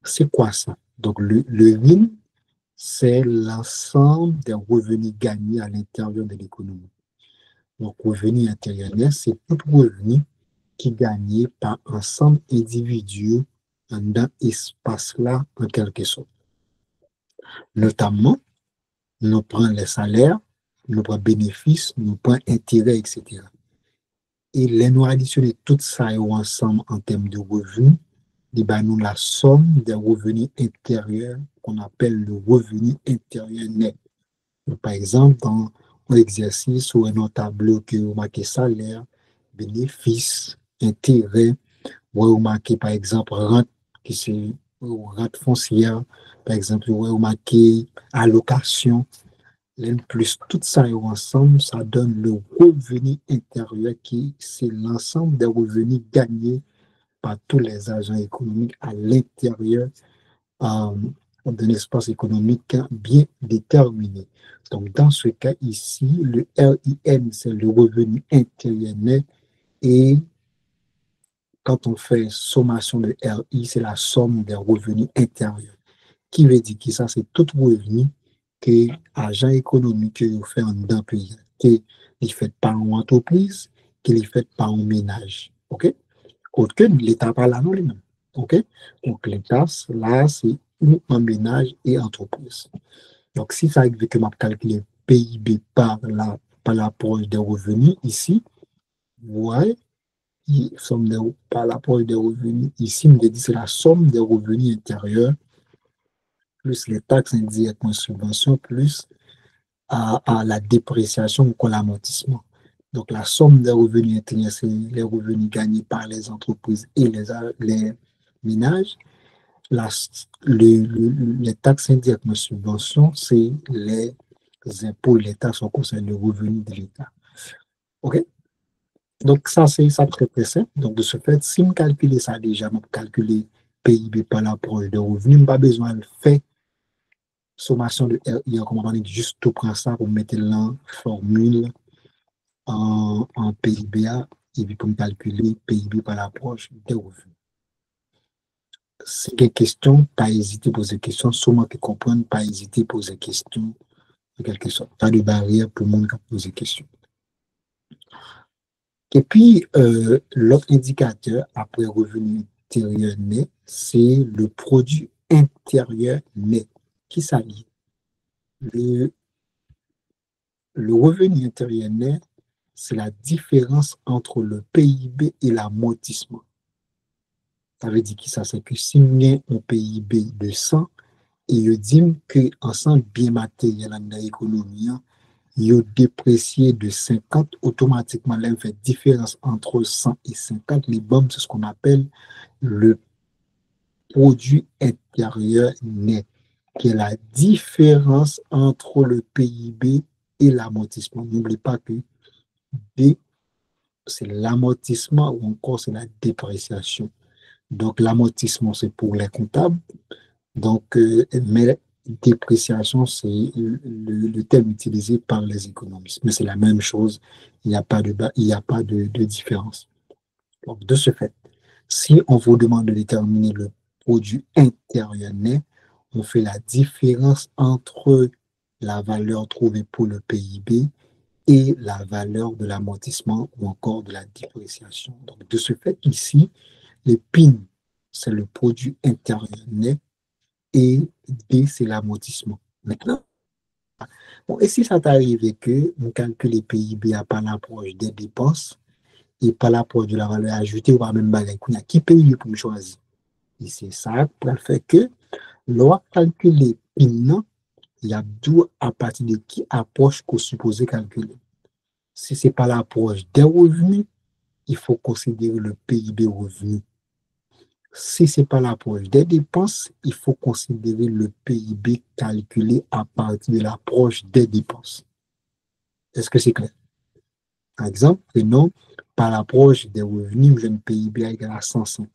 C'est quoi ça? Donc, le RIN, c'est l'ensemble des revenus gagnés à l'intérieur de l'économie. Donc, revenu intérieur net, c'est tout revenu qui est gagné par ensemble individu dans l'espace-là, en quelque sorte. Notamment, nous prenons les salaires, nous prenons bénéfices, nous prenons intérêts, etc. Et les nous additionner tout ça ensemble en termes de revenus, et ben nous la somme des revenus intérieurs qu'on appelle le revenu intérieur net. Donc, par exemple, dans l'exercice ou un tableau que vous marquez salaire, bénéfices, intérêts, vous marquez par exemple rente, qui c'est rente foncière, par exemple, vous marquez allocation, l'un plus tout ça ensemble, ça donne le revenu intérieur qui c'est l'ensemble des revenus gagnés par tous les agents économiques à l'intérieur euh, d'un espace économique bien déterminé. Donc, dans ce cas ici, le RIN, c'est le revenu intérieur net et quand on fait sommation de RI, c'est la somme des revenus intérieurs. Qui veut dire que ça, c'est tout revenu que agent économique fait en d'un pays, qui est fait par une entreprise, qui est fait par un ménage. OK? Autre que l'État pas là non lui-même. OK? Donc l'État, là, c'est un ménage et entreprise. Donc si ça arrive que je calcule PIB par l'approche des revenus ici, vous voyez, par l'approche des revenus ici, me dit c'est la somme des revenus intérieurs plus les taxes indirectement subventions, plus à la dépréciation ou l'amortissement. Donc, la somme des revenus intérieurs, c'est les revenus gagnés par les entreprises et les ménages. La, les taxes indirectement subventions, c'est les impôts et les taxes en concernant le revenu de l'État. OK? Donc, ça, c'est ça très, très simple. Donc, de ce fait, si je calcule ça déjà, je calcule PIB par l'approche de revenus, je n'ai pas besoin de faire sommation de RI, comme on dit, juste tout prendre ça pour mettre la formule en PIBA et puis pour calculer PIB par l'approche des revenus. Si il y a des questions, pas hésiter à poser des questions. Sûrement que comprendre, pas hésiter à poser des questions en quelque sorte. Pas de barrière pour le monde qui pose des questions. Et puis, l'autre indicateur après revenu intérieur net, c'est le produit intérieur net. Qui s'allie? Le revenu intérieur net, c'est la différence entre le PIB et l'amortissement. Ça veut dire que ça, c'est que si on a un PIB de 100, et je dis que ensemble bien matériel dans l'économie, il est déprécié de 50, automatiquement, là, il fait différence entre 100 et 50. Les bombes, c'est ce qu'on appelle le produit intérieur net, qui est la différence entre le PIB et l'amortissement. N'oubliez pas que D, c'est l'amortissement ou encore c'est la dépréciation. Donc, l'amortissement, c'est pour les comptables. Donc, mais dépréciation, c'est le terme utilisé par les économistes. Mais c'est la même chose. Il n'y a pas de différence. Donc, de ce fait, si on vous demande de déterminer le produit intérieur net, on fait la différence entre la valeur trouvée pour le PIB et la valeur de l'amortissement ou encore de la dépréciation. Donc, de ce fait, ici, le PIN, c'est le produit intérieur net et D, c'est l'amortissement. Maintenant, bon, et si ça t'arrive que on calcule les PIB à par l'approche des dépenses et par l'approche de la valeur ajoutée ou par même bagage, qui paye pour me choisir? Et c'est ça pour faire que, lors calculer PIN, il y a deux à partir de qui approche qu'on suppose calculer. Si c'est pas l'approche des revenus, il faut considérer le PIB revenu. Si ce n'est pas l'approche des dépenses, il faut considérer le PIB calculé à partir de l'approche des dépenses. Est-ce que c'est clair? Par exemple, prenons par l'approche des revenus, j'ai un PIB égal à 150.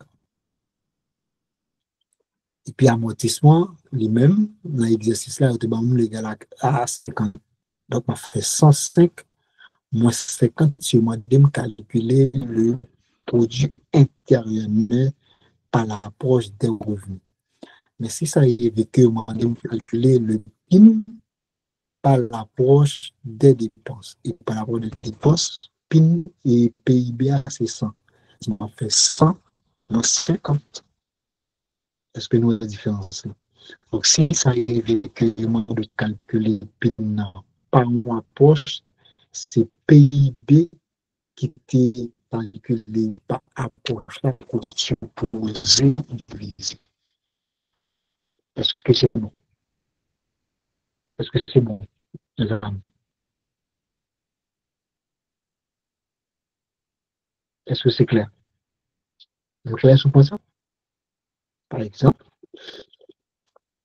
Et puis amortissement, lui-même, dans l'exercice là, il est égal à 50. Donc, on fait 105 moins 50 sur moi de calculer le produit intérieur net par l'approche des revenus. Mais si ça arrive que on va calculer le PIN par l'approche des dépenses. Et par l'approche des dépenses, PIN et PIB, c'est 100. On en fait 100 dans 50. Est-ce que nous avons la différence? Donc, si ça arrive que le moment de calculer PIN par mon approche, c'est PIB qui était calculé par approche la question posée utilisée. Est-ce que c'est bon? Est-ce que c'est bon? Est-ce que c'est clair? Vous clair sur point ça? Par exemple,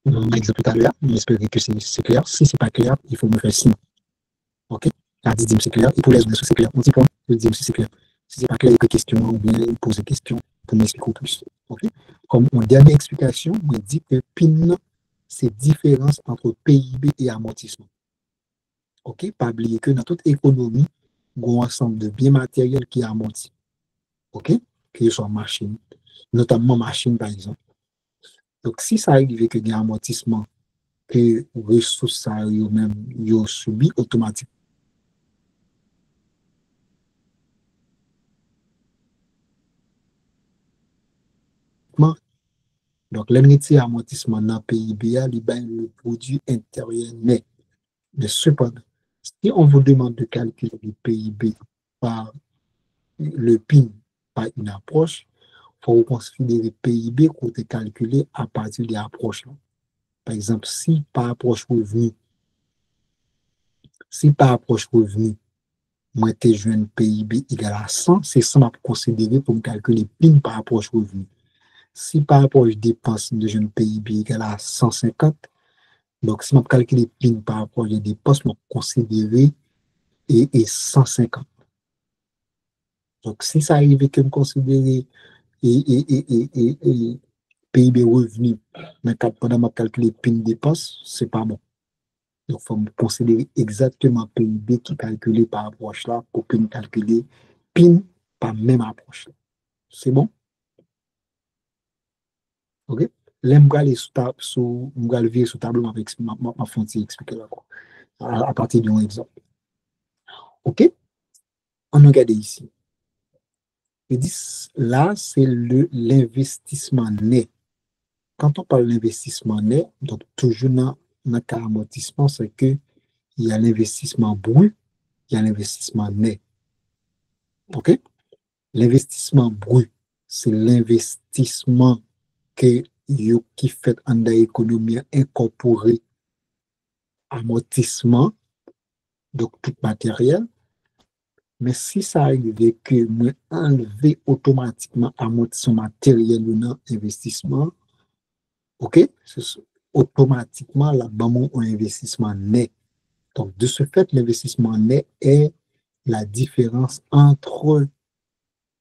un exemple tout à l'heure, j'espère que c'est clair. Si c'est pas clair, il faut me faire signe. OK? La dit c'est clair. Et pour les autres, c'est clair. On dit point, je dis si c'est clair. Si c'est pas clair, il y a des questions ou bien poser des questions pour m'expliquer plus. OK? Comme en dernière explication, on dit que PIN, c'est différence entre PIB et amortissement. OK? Pas oublier que dans toute économie, il y a un ensemble de biens matériels qui amortit. OK? Que ce soit machine, notamment machine par exemple. Donc, si ça arrive que y a un amortissement que ressources ça eux-mêmes yo subi automatiquement. Donc, l'indemnité amortissement dans le PIB, le produit intérieur net. Mais cependant, si on vous demande de calculer le PIB par le PIN, par une approche, il faut considérer le PIB qu'on est calculé à partir des approches. Par exemple, si par approche revenu, moi, je jeune PIB égal à 100, c'est ça que je considérer pour me calculer PIN par approche revenu. Si par approche dépense de jeune PIB égal à 150, donc si je calcule PIN par rapport aux dépenses, je considérer et 150. Donc, si ça arrive que je considère et PIB revenu, mais pendant que je calcule PIN dépenses, ce n'est pas bon. Donc, il faut me considérer exactement PIB qui est calculé par approche là pour que nous calculer PIN par même approche. C'est bon? OK? Là, je vais aller sur tableau avec ma fonction expliquer là, à partir d'un exemple. OK? On regarde ici. Là, c'est l'investissement net. Quand on parle d'investissement net, donc toujours dans le cas amortissement, c'est qu'il y a l'investissement brut, il y a l'investissement net. OK? L'investissement brut, c'est l'investissement qui fait en l'économie incorporé amortissement, donc tout matériel. Mais si ça arrive que moi enlever automatiquement amortissement matériel dans l'investissement, OK, automatiquement là-bas un investissement net. Donc de ce fait, l'investissement net est la différence entre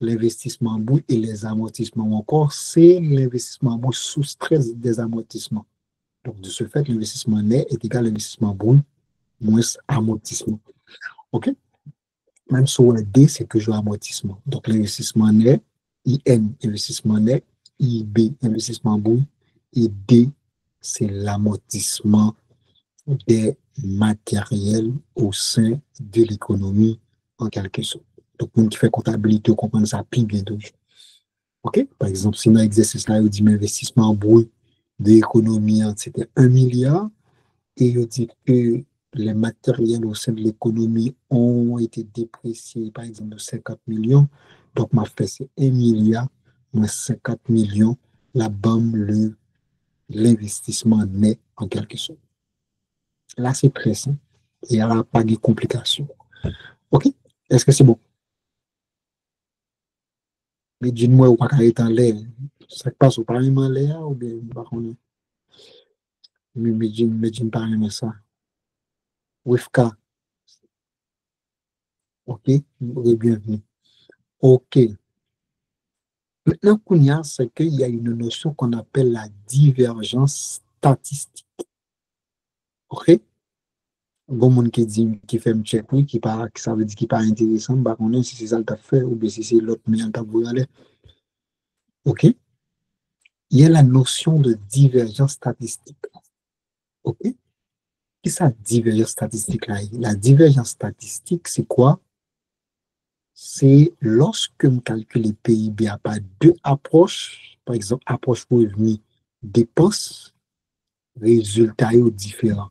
l'investissement brut et les amortissements. Ou encore, c'est l'investissement brut sous stress des amortissements. Donc de ce fait, l'investissement net est égal à l'investissement brut moins amortissement. OK? Même sur le D, c'est toujours amortissement. Donc, l'investissement net, IN, investissement net, IB, investissement brut, et D, c'est l'amortissement des matériels au sein de l'économie, en quelque sorte. Donc, monde qui fait comptabilité, on comprend ça plus bien toujours. OK? Par exemple, si dans l'exercice là, on dit investissement brut de l'économie, c'était 1 milliard, et on dit que les matériels au sein de l'économie ont été dépréciés, par exemple, de 50 millions. Donc, ma fait, c'est 1 milliard moins 50 millions, la BAM, l'investissement net, en quelque sorte. Là, c'est très simple. Et il n'y a pas de complications. OK? Est-ce que c'est bon? Mais dis-moi, ou pas être en l'air. Ça passe au parlement en l'air ou bien, par contre, mais dis-moi pas ça. Wifka, OK? Bienvenue. OK. Maintenant, Kounia, c'est qu'il y a une notion qu'on appelle la divergence statistique. OK? Bon, monde qui dit, qui fait un check, oui, qui ça veut dire qu'il n'est pas intéressant, bah, on si c'est ça que tu as fait ou bien si c'est l'autre, mais tu as voulu aller. OK? il y a la notion de divergence statistique. OK? Qu'est-ce que ça, divergence statistique là? La divergence statistique, c'est quoi? C'est lorsque on calcule les PIB à pas deux approches, par exemple, approche revenu, dépenses, résultats différents.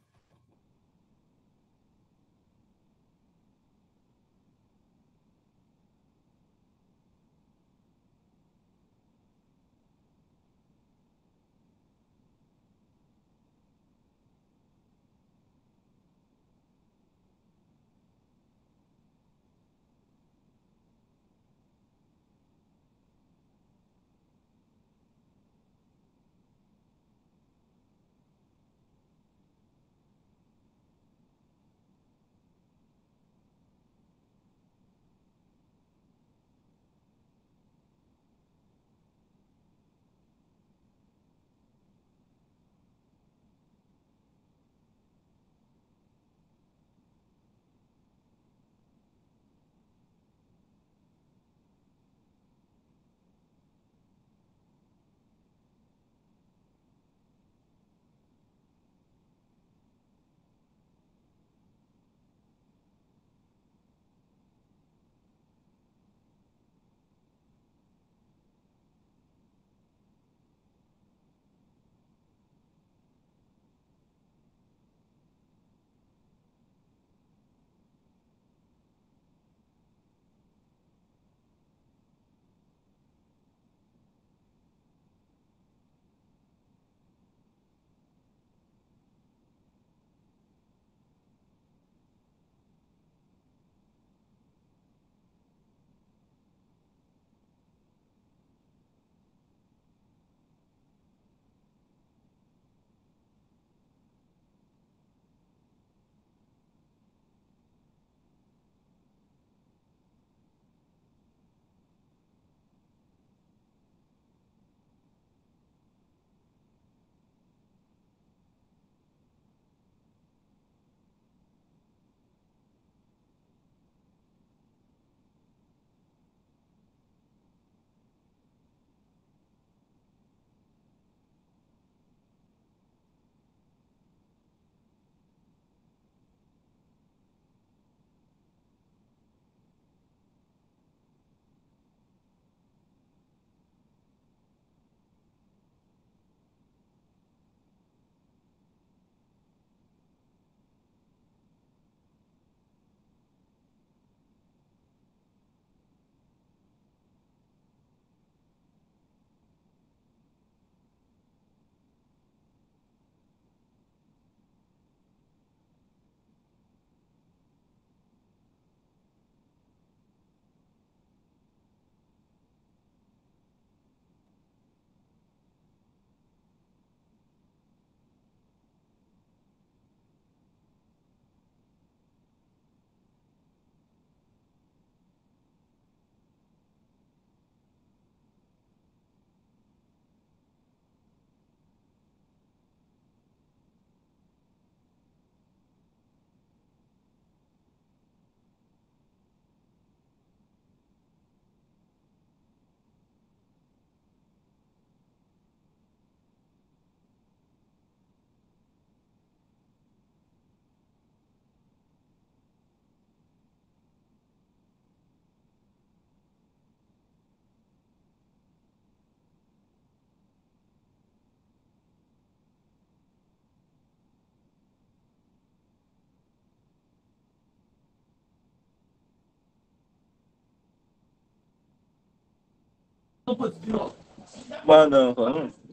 Bueno,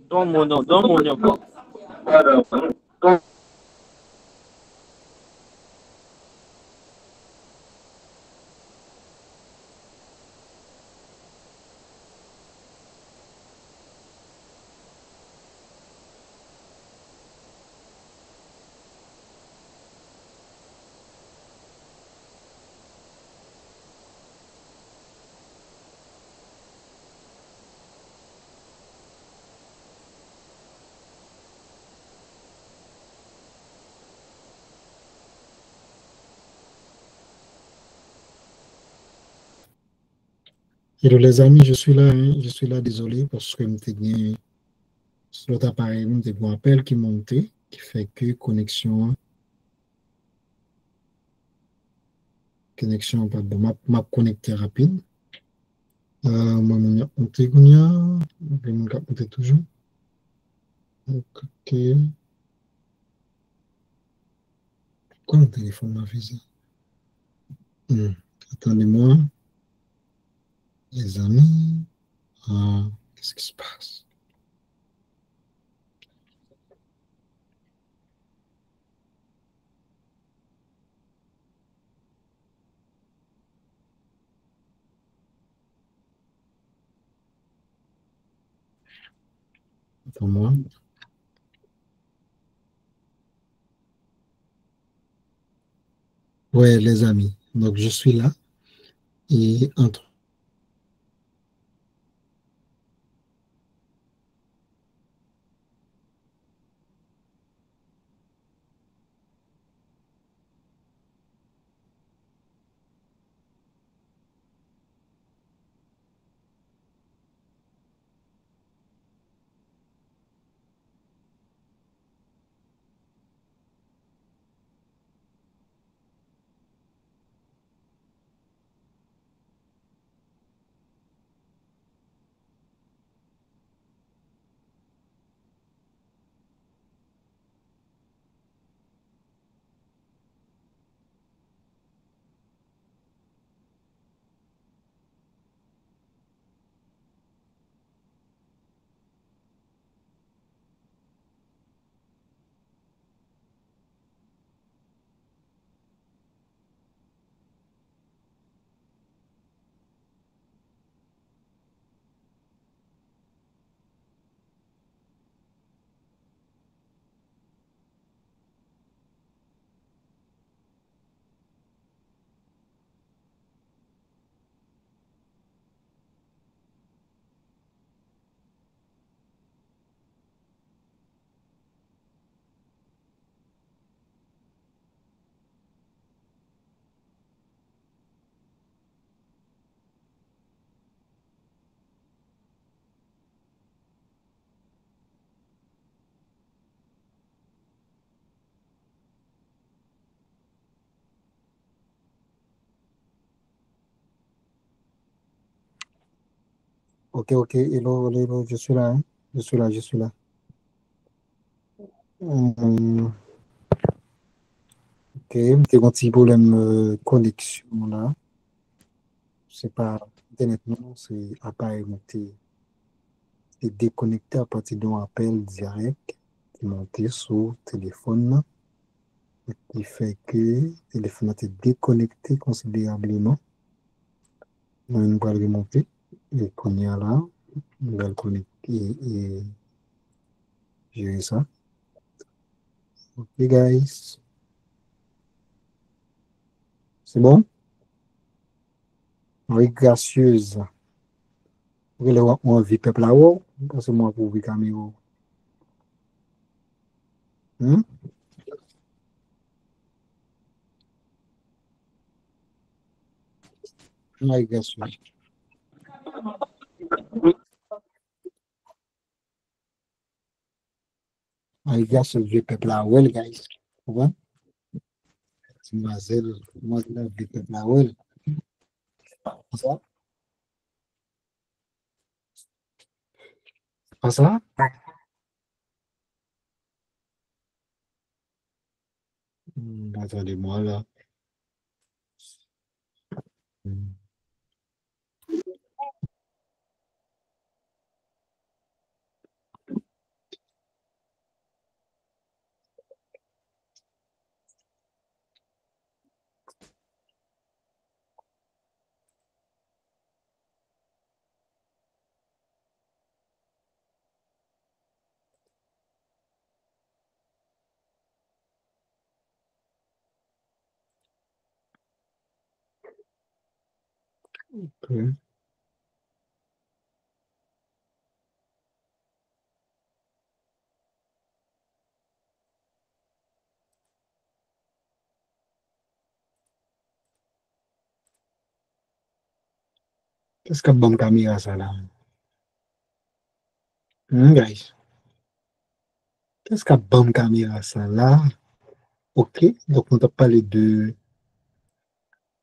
todo mundo. Hello les amis, je suis là, hein, je suis là, désolé parce que je Sur l'autre appareil, nous avons un appel qui montait, qui fait que connexion pas bon, m'a connecté rapide. Moi, on monté, on a monté toujours. Ok. Pourquoi le téléphone m'a fait ça? Attendez-moi, les amis. Qu'est-ce qui se passe? Attends-moi. Ouais, les amis. Donc, je suis là. Et entre. Ok, ok. Hello, hello, hello, je suis là. Hein. Je suis là, je suis là. Ok, j'ai un petit problème de connexion là. C'est pas Internet, non, c'est appareil monté. C'est déconnecté à partir d'un appel direct qui est monté sur le téléphone, qui fait que le téléphone a été déconnecté considérablement. On va le remonter et qu'on y a là, on va le connecter et gérer ça. Ok, guys, c'est bon? Oui, gracieuse. Vous voulez on vit peuple là-haut? Parce que moi, pour vivre caméra. Hein? Oui, gracieuse. Oui, gracieuse, vivre peuple là-haut, guys. Vous voyez? Mademoiselle, mademoiselle, vivre peuple là-haut. C'est ça? C'est pas ça? Attendez-moi là. Hmm. Ok. Qu'est-ce que bon caméra ça là? Guys. Qu'est-ce qu'a bonne caméra ça là? OK, donc on t'a parlé de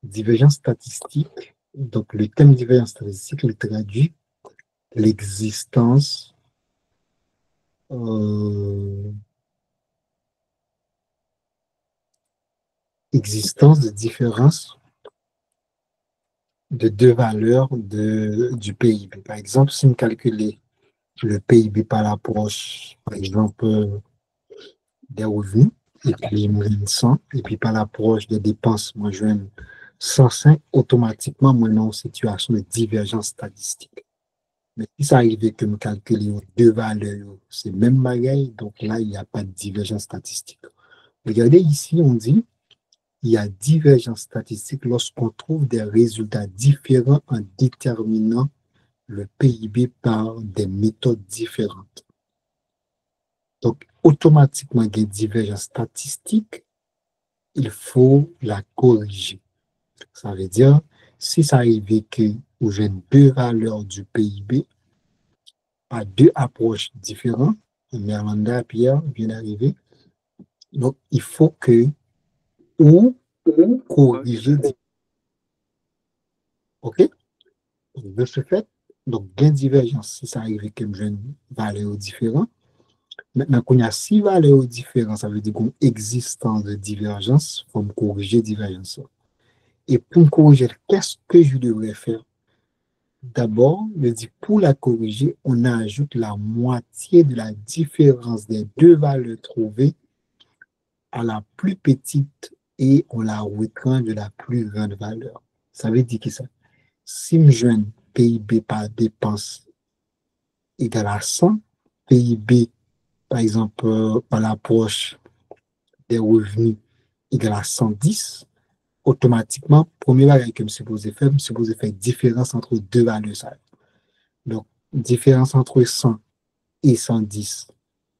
divergence statistique. Donc le thème divergence statistique il traduit l'existence euh, existence de différence de deux valeurs du PIB. Par exemple, si on calcule le PIB par l'approche, par exemple, des revenus, et puis moi je 100, et puis par l'approche des dépenses, moi je 105, automatiquement, moi, dans une situation de divergence statistique. Mais si ça arrive que me calculer deux valeurs, c'est même bagaille, donc là, il n'y a pas de divergence statistique. Regardez ici, on dit il y a divergence statistique lorsqu'on trouve des résultats différents en déterminant le PIB par des méthodes différentes. Donc, automatiquement, il y a une divergence statistique, il faut la corriger. Ça veut dire, si ça arrive que j'ai deux valeurs du PIB à deux approches différentes, Miranda, Pierre vient d'arriver, donc il faut que ou corriger, OK? De ce fait, donc, gain divergence, si ça arrive que j'ai une valeur différente. Maintenant, qu'on a six valeurs différentes, ça veut dire qu'on existence de divergence, il faut me corriger divergence. Et pour me corriger, qu'est-ce que je devrais faire? D'abord, je dis pour la corriger, on ajoute la moitié de la différence des deux valeurs trouvées à la plus petite et on la retranche de la plus grande valeur. Ça veut dire que ça, si je joins PIB par dépense égale à 100, PIB, par exemple, par l'approche des revenus égale à 110, automatiquement, premier bagage que je me supposé faire différence entre deux valeurs. Ça. Donc, différence entre 100 et 110,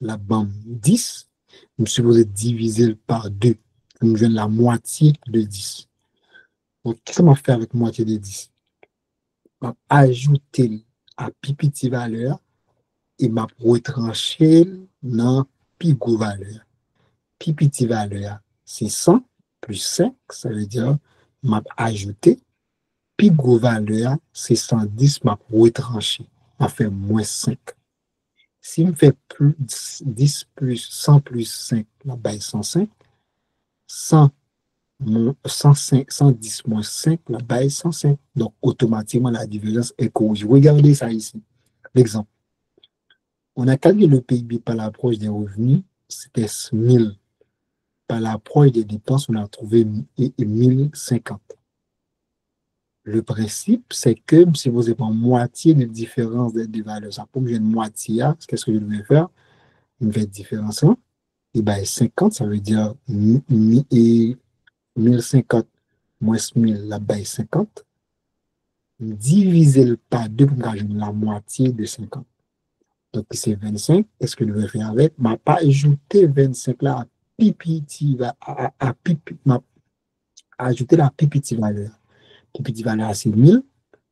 la bande 10, je me supposé diviser par 2. Je me donne la moitié de 10. Donc, qu'est-ce que je vais faire avec moitié de 10? Je vais ajouter à plus petite valeur et je vais retrancher dans plus gros valeur. Plus petite valeur, c'est 100 plus 5, ça veut dire je vais ajouter. Plus gros valeur, c'est 110, je vais retrancher. Je vais faire moins 5. Si je fais plus 10 plus 100 plus 5, la base 105. 100 105, 110 moins 5, la base 105. Donc, automatiquement, la divergence est corrigée. Regardez ça ici. L'exemple. On a calculé le PIB par l'approche des revenus, c'était 1000. Par l'approche des dépenses, on a trouvé 1050. Le principe, c'est que si vous avez moitié de différence des deux valeurs, ça pour que j'ai une moitié, qu'est-ce que je devais faire? Une vraie différence. Et bien, 50, ça veut dire 1050 moins 1000, la base 50. Diviser par 2 pour gagner la moitié de 50. Donc, c'est 25. Qu'est-ce que je vais faire avec? Je ne vais pas ajouter 25 là à pipiti, ajouter la pipiti valeur. Pipiti valeur, c'est 1000.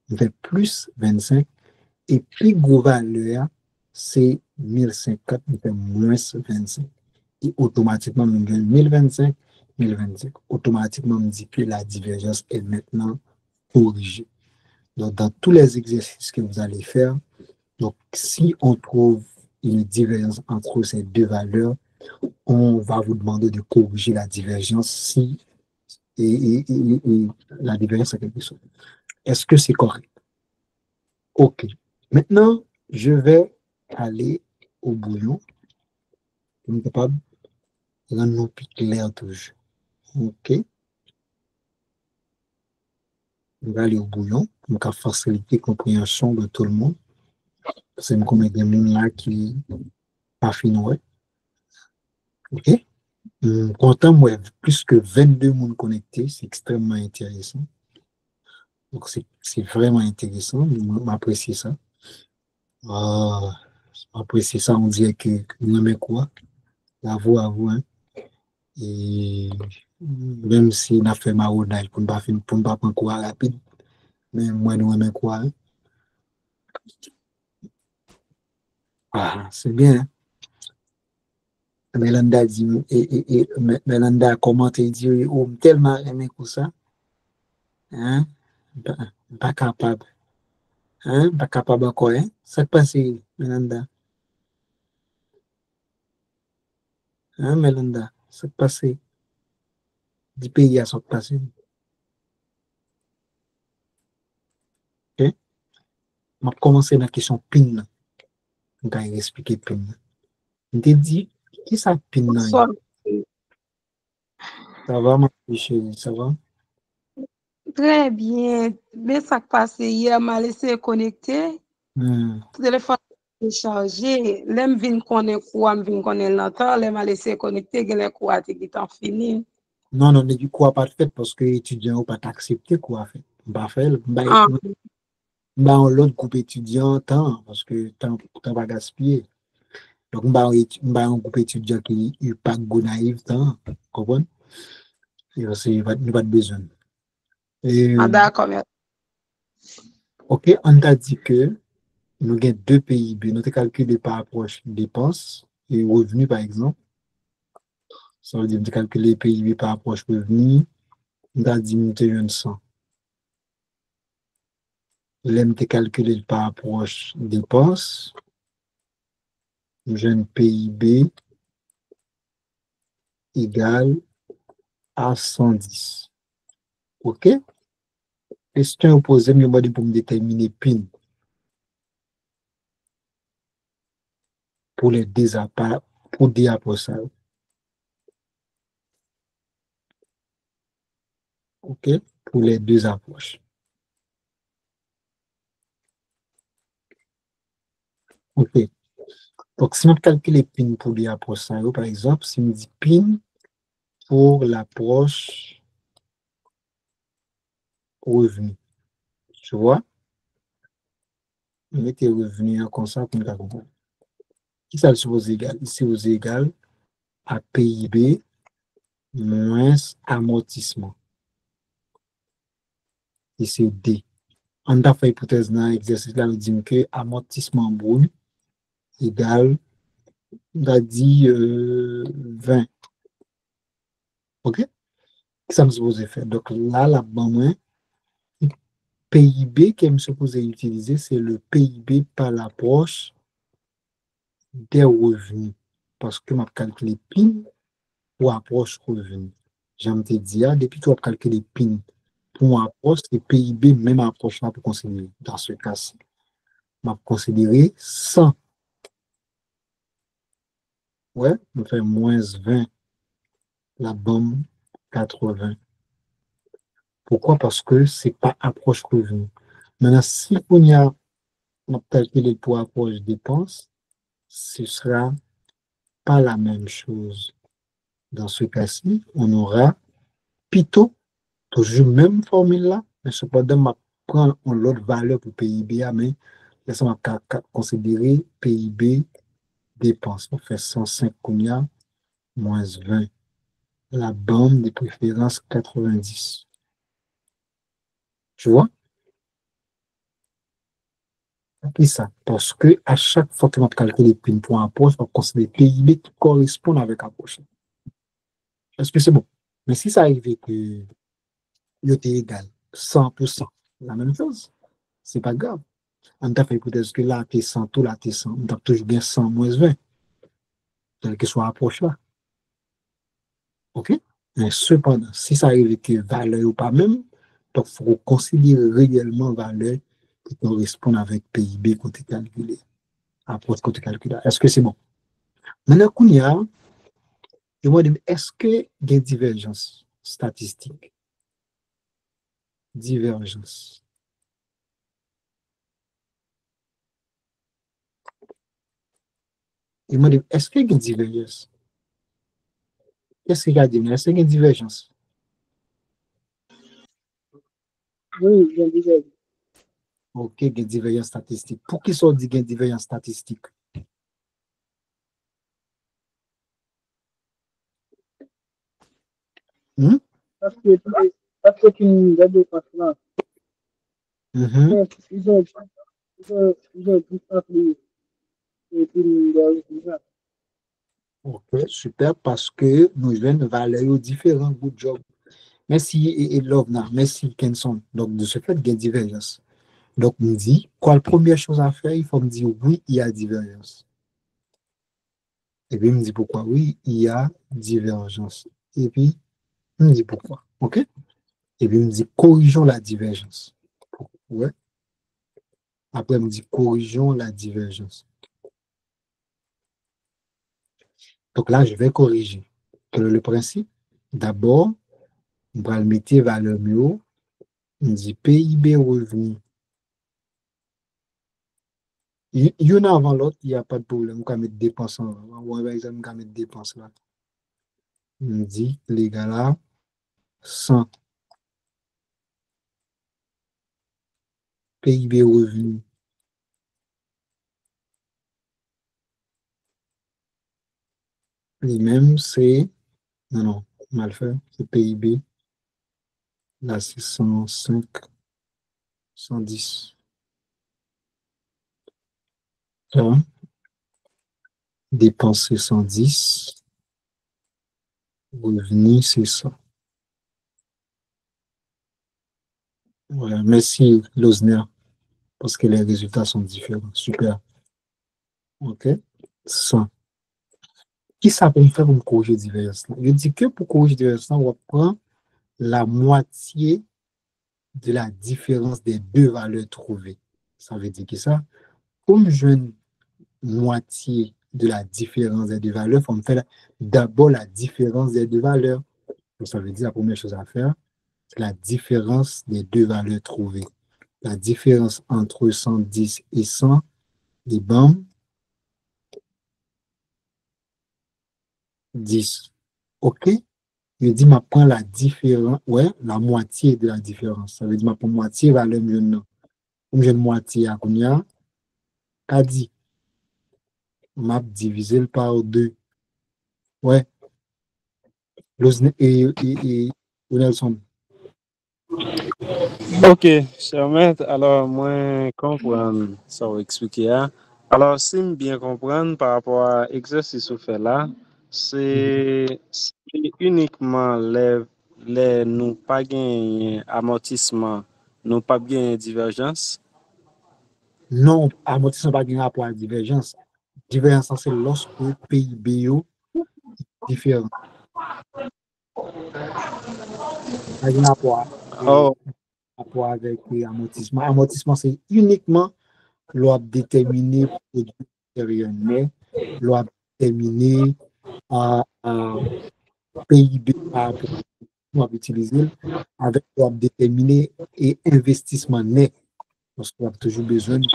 Je vais plus 25. Et puis, gros valeur, c'est 1050. Je vais moins 25. Et automatiquement, je gagne 1025, 1025. Automatiquement, on me dit que la divergence est maintenant corrigée. Donc, dans tous les exercices que vous allez faire, donc, si on trouve une divergence entre ces deux valeurs, on va vous demander de corriger la divergence si et la divergence est quelque chose. Est-ce que c'est correct? OK. Maintenant, je vais aller au bouillon. On est capable de rendre plus clair toujours. OK. On va aller au bouillon. Donc, à faciliter la compréhension de tout le monde. C'est comme des gens là qui pas fini. OK. Content, moi, plus que 22 personnes connectées, c'est extrêmement intéressant. Donc, c'est vraiment intéressant. M'apprécier ça. M'apprécier ça, on dirait que nous aimons quoi. À vous, hein. Et même si on a fait maraudage pour ne pas prendre quoi rapide, mais moi, nous aimons quoi. Hein. C'est bien. Hein. Melanda dit, Melanda a commenté, il dit, oh, tellement aimé pour ça, hein, pas capable, hein, pas capable encore, hein, ça qui passe, Melanda, hein, Melanda, ça qui passe, du pays à ça qui passe, ok, on va commencer dans la question PIN, on va expliquer PIN. On te dit, qui ça PIN, Bonsoir. ça va, ma chérie, ça va? Très bien. Mais ça qui passe hier, m'a laissé connecter. Téléphone chargé. L'aime vin connaît quoi, vin connaît longtemps. L'aime m'a laissé connecter, les quoi, qui est fini. Non, non, mais du coup, pas fait parce que étudiant ou pas t'accepter quoi fait. Pas fait, l'autre groupe étudiant temps parce que temps va gaspiller. Donc, un groupe étudiant qui n'est pas naïf temps, comprends? Et c'est pas de besoin. D'accord, ok, on t'a dit que nous avons deux PIB, nous avons calculé par approche dépenses et revenus par exemple. Ça veut dire que calculer PIB par approche revenus, nous avons dit nous avons 100. L'aime calculé par approche dépenses. Jeune PIB égale à 110. OK? Question posée, mais moi, pour me déterminer PIN pour les deux appareils, pour des approches. OK? Pour les deux approches. OK. Donc, si on calcule PIN pour des approches, par exemple, si on dit PIN pour l'approche revenu, tu vois? On met tes revenus comme ça, comme ça. Qui ça le suppose égal? Ici, vous égal à PIB moins amortissement. Et c'est D. On a fait hypothèse dans l'exercice là, nous dit que amortissement brut égale, on a dit 20. OK? Ça me suppose faire. Donc là-bas, PIB que je suppose utiliser, c'est le PIB par l'approche des revenus. Parce que je calcule PIN pour approche revenu. J'aime te dire, depuis que tu as calculé PIN pour approche, c'est PIB même approche là pour considérer. Dans ce cas-ci, je vais considérer 100. Ouais, on fait moins 20, la bombe 80. Pourquoi? Parce que c'est pas approche revenu. Maintenant, si on a calculé pour approche dépense, ce sera pas la même chose. Dans ce cas-ci, on aura plutôt toujours même formule là, mais cependant, on prend l'autre valeur pour PIB, mais laissez-moi considérer PIB dépense. On fait 105 moins 20. La bande de préférence 90. Tu vois? Et ça, parce que à chaque fois que on calcule PIN pour approche, on considère PIB qui correspond avec approche. Est-ce que c'est bon? Mais si ça arrive que il était égal 100%, la même chose, c'est pas grave. On t'a fait hypothèse que là, t'es 100, tout là, t'es 100. On t'a toujours bien 100 moins 20, quelle que soit approche là. OK? Mais cependant, si ça arrive que valeur ou pas même, donc il faut considérer réellement valeur qui correspond avec PIB côté calculé. Approche côté calculé. Est-ce que c'est bon? Maintenant, je me demande, est-ce qu'il y a une divergence statistique? Divergence. Je me demande, est-ce qu'il y a une divergence? Qu'est-ce qu'il y a à dire? Est-ce qu'il y a une divergence? Oui, il y a une divergence. OK, il y a une divergence statistique. Pour qui sont dit qu'il y a une divergence statistique? Parce que tu nous as dit là, ils ont tout appris et puis nous avons dit ça. Ok, super, parce que nous jeunes valeurs différents, good job. Merci et Lovna, merci Kenson. Donc, de ce fait, il y a divergence. Donc, on me dit, quoi la première chose à faire? Il faut me dire oui, il y a divergence. Et puis, il me dit pourquoi oui, il y a divergence. Et puis, il me dit pourquoi. OK? Et puis, il me dit corrigeons la divergence. Ouais. Après, il me dit corrigeons la divergence. Donc là, je vais corriger. Quel est le principe? D'abord, on va le mettre valeur mieux. On dit PIB revenu. Il y en a avant l'autre, il n'y a pas de problème. On peut mettre dépenses en avant. Ouais, par exemple, on peut mettre dépenses là. On dit l'égal à 100. PIB revenu. Les mêmes, c'est. Non, non, mal fait. C'est PIB. Là, c'est 105, 110. Ça va? Dépenses, c'est 110. Revenu, c'est ça. Voilà. Merci, Lozner, parce que les résultats sont différents. Super. OK? 100. Qui ça peut me faire pour me corriger divergence? Je dis que pour corriger divergence, on va prendre la moitié de la différence des deux valeurs trouvées. Ça veut dire que ça, comme je une moitié de la différence des deux valeurs, il faut me faire d'abord la différence des deux valeurs. Donc, ça veut dire la première chose à faire, c'est la différence des deux valeurs trouvées. La différence entre 110 et 100, et bam, 10. OK? Je dis, je prends la différence, ouais, la moitié de la différence. Ça veut dire, je prends moitié valeur mieux non. Comme j'ai une moitié à combien? À 10. M'a divisé par 2. Ouais. Et Nelson. Ok, cher maître, alors moi, comprendre ça va expliquer. Hein. Alors, si je bien comprendre par rapport à l'exercice qu'on fait là, c'est uniquement nous pas gagner amortissement, nous pas gagner divergence. Non, amortissement pas de rapport à la divergence. Divergence, c'est lorsque PIB est différent. Pas de Oh, rapport avec l'amortissement. Amortissement, c'est uniquement l'on déterminer produit intérieur net, l'on déterminer PIB par rapport à utiliser avec l'on déterminer et investissement net. Parce qu'on a toujours besoin de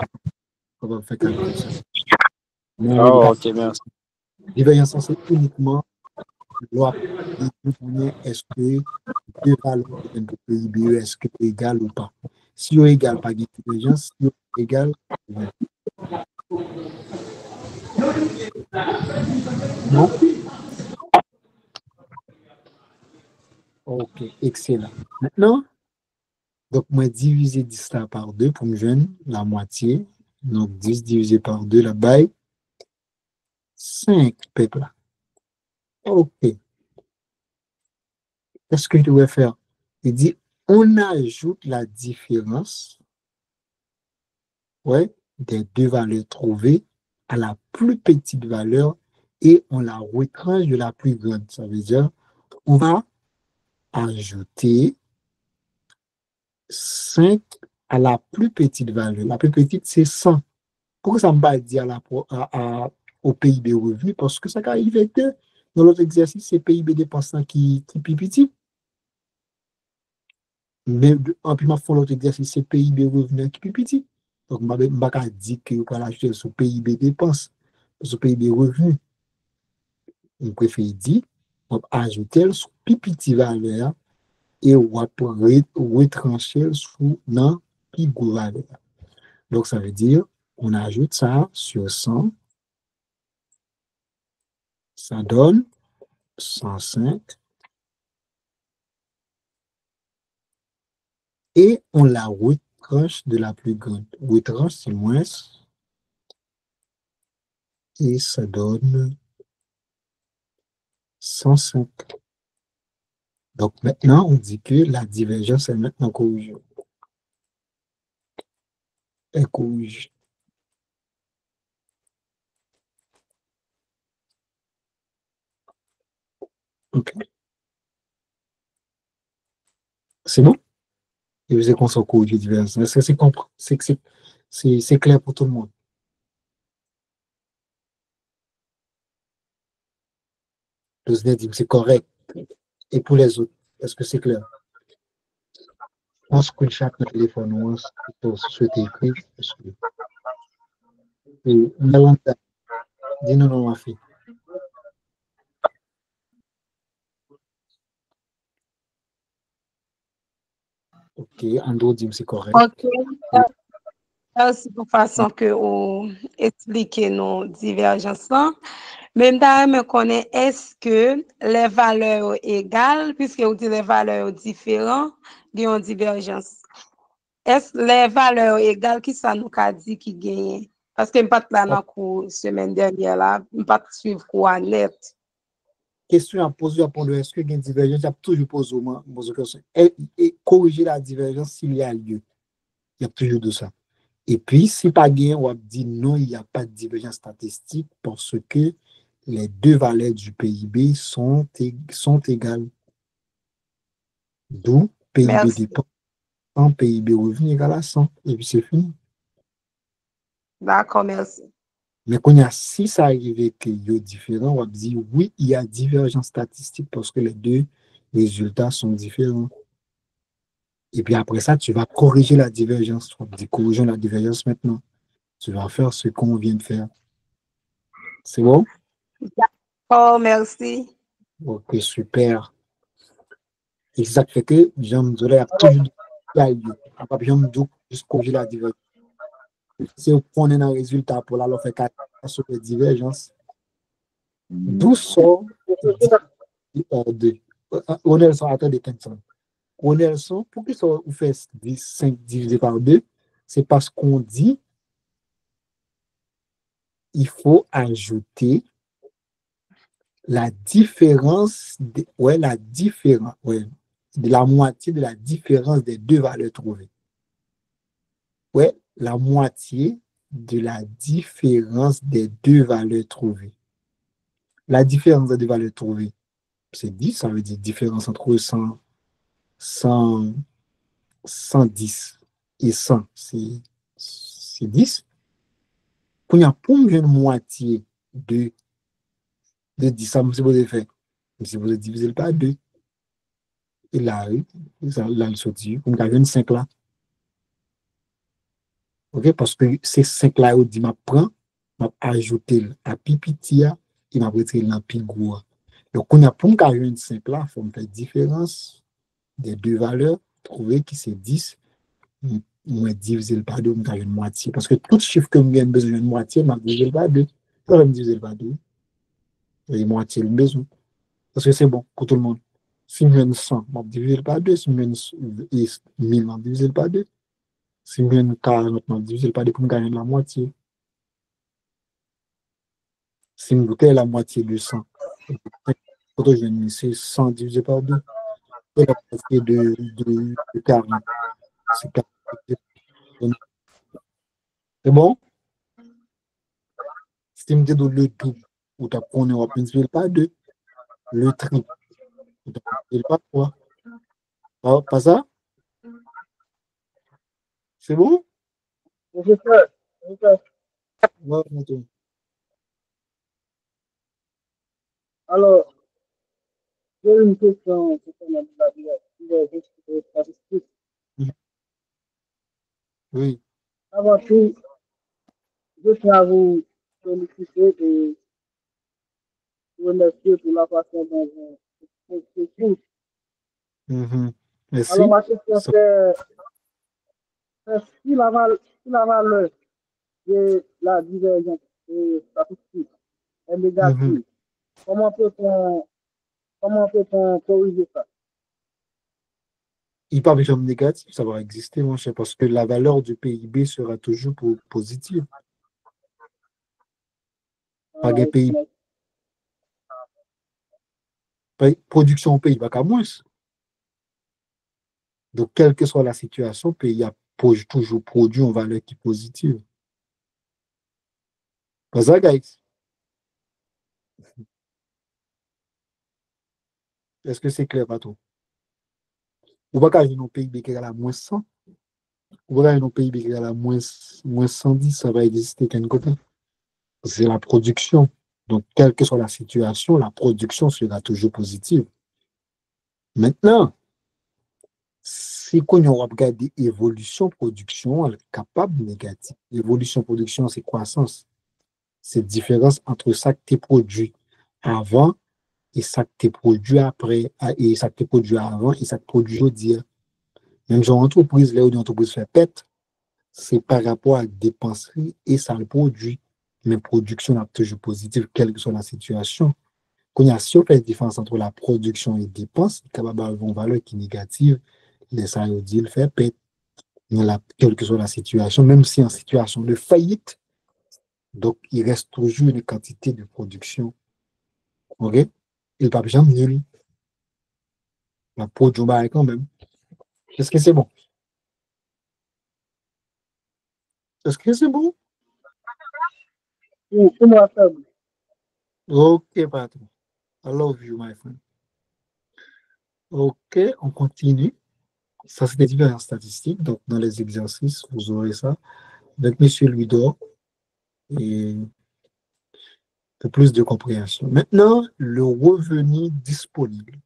faire calcul ça. Mais oh, ok, merci. divergence, c'est uniquement l'on est-ce que deux valeurs de PIB, est-ce que c'est égal ou pas. Si on est égal, pas de divergence. Si on est égal, non. OK, excellent. Maintenant, donc, moi, diviser 10 là par 2 pour me joindre la moitié. Donc, 10 divisé par 2, là-bas, 5 peuple là. OK. Qu'est-ce que je dois faire? Il dit, on ajoute la différence, ouais, des deux valeurs trouvées à la plus petite valeur et on la retranche de la plus grande. Ça veut dire, on va ajouter 5 à la plus petite valeur. La plus petite, c'est 100. Pourquoi ça ne va pas dire au PIB revenu? Parce que ça arrive que dans l'autre exercice, c'est PIB dépenses qui est plus petit. Mais en plus, font l'autre exercice, c'est PIB revenu qui est plus petit. Donc, je ne vais pas dire que vous pouvez acheter sur PIB dépenses, sur PIB revenu. On préfère dire, on va ajouter sur plus petit valeur et on va retrancher sur non plus gros valeur. Donc, ça veut dire, on ajoute ça sur 100, ça donne 105, et on la retranche de la plus grande. Retranche, c'est moins, et ça donne 105. Donc maintenant, on dit que la divergence est maintenant corrigée. Est corrigée. OK. C'est bon? Et vous avez qu'on soit corrigé divergence. Est-ce que c'est clair pour tout le monde? Le SNED dit que c'est correct. Et pour les autres, est-ce que c'est clair? On screenshot notre téléphone, on souhaite écrire. Et Mélanda, dis-nous non, ma fille. OK, Andrew dit que c'est correct. OK. C'est de façon que on explique nos divergences. Même d'ailleurs, me connaît, est-ce que les valeurs égales, puisque vous dites les valeurs différentes, il y a une divergence. Est-ce les valeurs égales qui ça nous a dit qui gagne? Parce que je ne pas là dans la semaine dernière, là, je ne pas suivre quoi net. Question à poser, est-ce qu'il y a une divergence? Il y a toujours posé une question. Et corriger la divergence s'il y a lieu. Il y a toujours de ça. Et puis, si pas gain, on va dire non, il n'y a pas de divergence statistique parce que les deux valeurs du PIB sont égales. D'où PIB dépend 100, PIB revenu égal à 100. Et puis, c'est fini. D'accord, merci. Mais quand il y a si ça arrive qu'il y a différent, on va dire oui, il y a divergence statistique parce que les deux résultats sont différents. Et puis après ça, tu vas corriger la divergence. Tu vas dire corrigeons la divergence maintenant. Tu vas faire ce qu'on vient de faire. C'est bon? D'accord, merci. Ok, super. Et ça fait que j'aime dire, il y a toujours lieu. J'aime dire juste corriger la divergence. Si on prend un résultat pour la faire 4 sur la divergence, d'où sort 2? On est sur attendez 15 ans. Nelson, pour que ça vous fait 5 divisé par 2, c'est parce qu'on dit il faut ajouter la différence, de la moitié de la différence des deux valeurs trouvées. Ouais, la moitié de la différence des deux valeurs trouvées. La différence des deux valeurs trouvées, c'est 10, ça veut dire différence entre 110 et 100, c'est 10. Pour une moitié de 10, ça me supposé faire. Je vous diviser par 2. Et là, là, il sortit. Pour me 5 là. OK? Parce que ces 5 là, il dit, m'a prend, m'a ajouté à pipitia, et m'a retiré dans pigou. Donc, on a pour me 5 là, il faut me faire différence des deux valeurs, trouver qui c'est 10, moi diviser par 2, me une moitié. Parce que tout chiffre que j'ai besoin d'une moitié, m'a divisé par 2. Je vais me diviser par 2. Et moitié le besoin. Parce que c'est bon pour tout le monde. Si je 100, je divise par 2. Si je 1000, je divise par 2. Si je 40, je divise par 2 pour gagner la moitié. Si je fais la moitié de 100, c'est 100 divisé par 2. Et la moitié de 40, c'est 40. C'est bon? Si je me dis le double, ou tu as divisé par 2. Le triple, ou tu as divisé par 3. Pas ça? C'est bon? Je fais. Ouais, Alors, j'ai une question concernant la divergence statistique. Oui. Avant tout, je tiens à vous féliciter et vous remercier pour la façon dont vous expliquez. Merci. Alors, ma question c'est si la valeur de la divergence statistique est négative, comment peut-on corriger ça? Il parle de négatif, ça va exister, mon cher, parce que la valeur du PIB sera toujours positive. Pas de PIB. Production au pays, pas qu'à moins. Donc, quelle que soit la situation, le pays a toujours produit en valeur qui est positive. Pas ça, guys? Est-ce que c'est clair, pas tout? Ou pas qu'à un pays qui est à la moins 100, ou pas qu'à un pays qui est à la moins 110, ça va exister qu'un côté. C'est la production. Donc, quelle que soit la situation, la production sera toujours positive. Maintenant, si on regarde l'évolution production, elle est capable négative. L'évolution production, c'est croissance. C'est différence entre ça que tu produit avant et ça que tu produit après, et ça que tu produit avant et ça que tu produit aujourd'hui. Même genre entreprise, là où l'entreprise fait pète, c'est par rapport à dépenserie et ça le produit. Mais production est toujours positive, quelle que soit la situation. Quand il y a si on fait la différence entre la production et dépense, il est capable d'avoir une valeur qui est négative, les ça veut dire fait pète. Quelle que soit la situation, même si en situation de faillite, donc il reste toujours une quantité de production. OK? Il pas jamais nul. La production va quand même. Est-ce que c'est bon? Est-ce que c'est bon? Oui, c'est moi, ça. OK, patron. I love you, my friend. OK, on continue. Ça, c'est des différences statistiques. Donc, dans les exercices, vous aurez ça. Donc, monsieur Luidor, et pour plus de compréhension. Maintenant, le revenu disponible.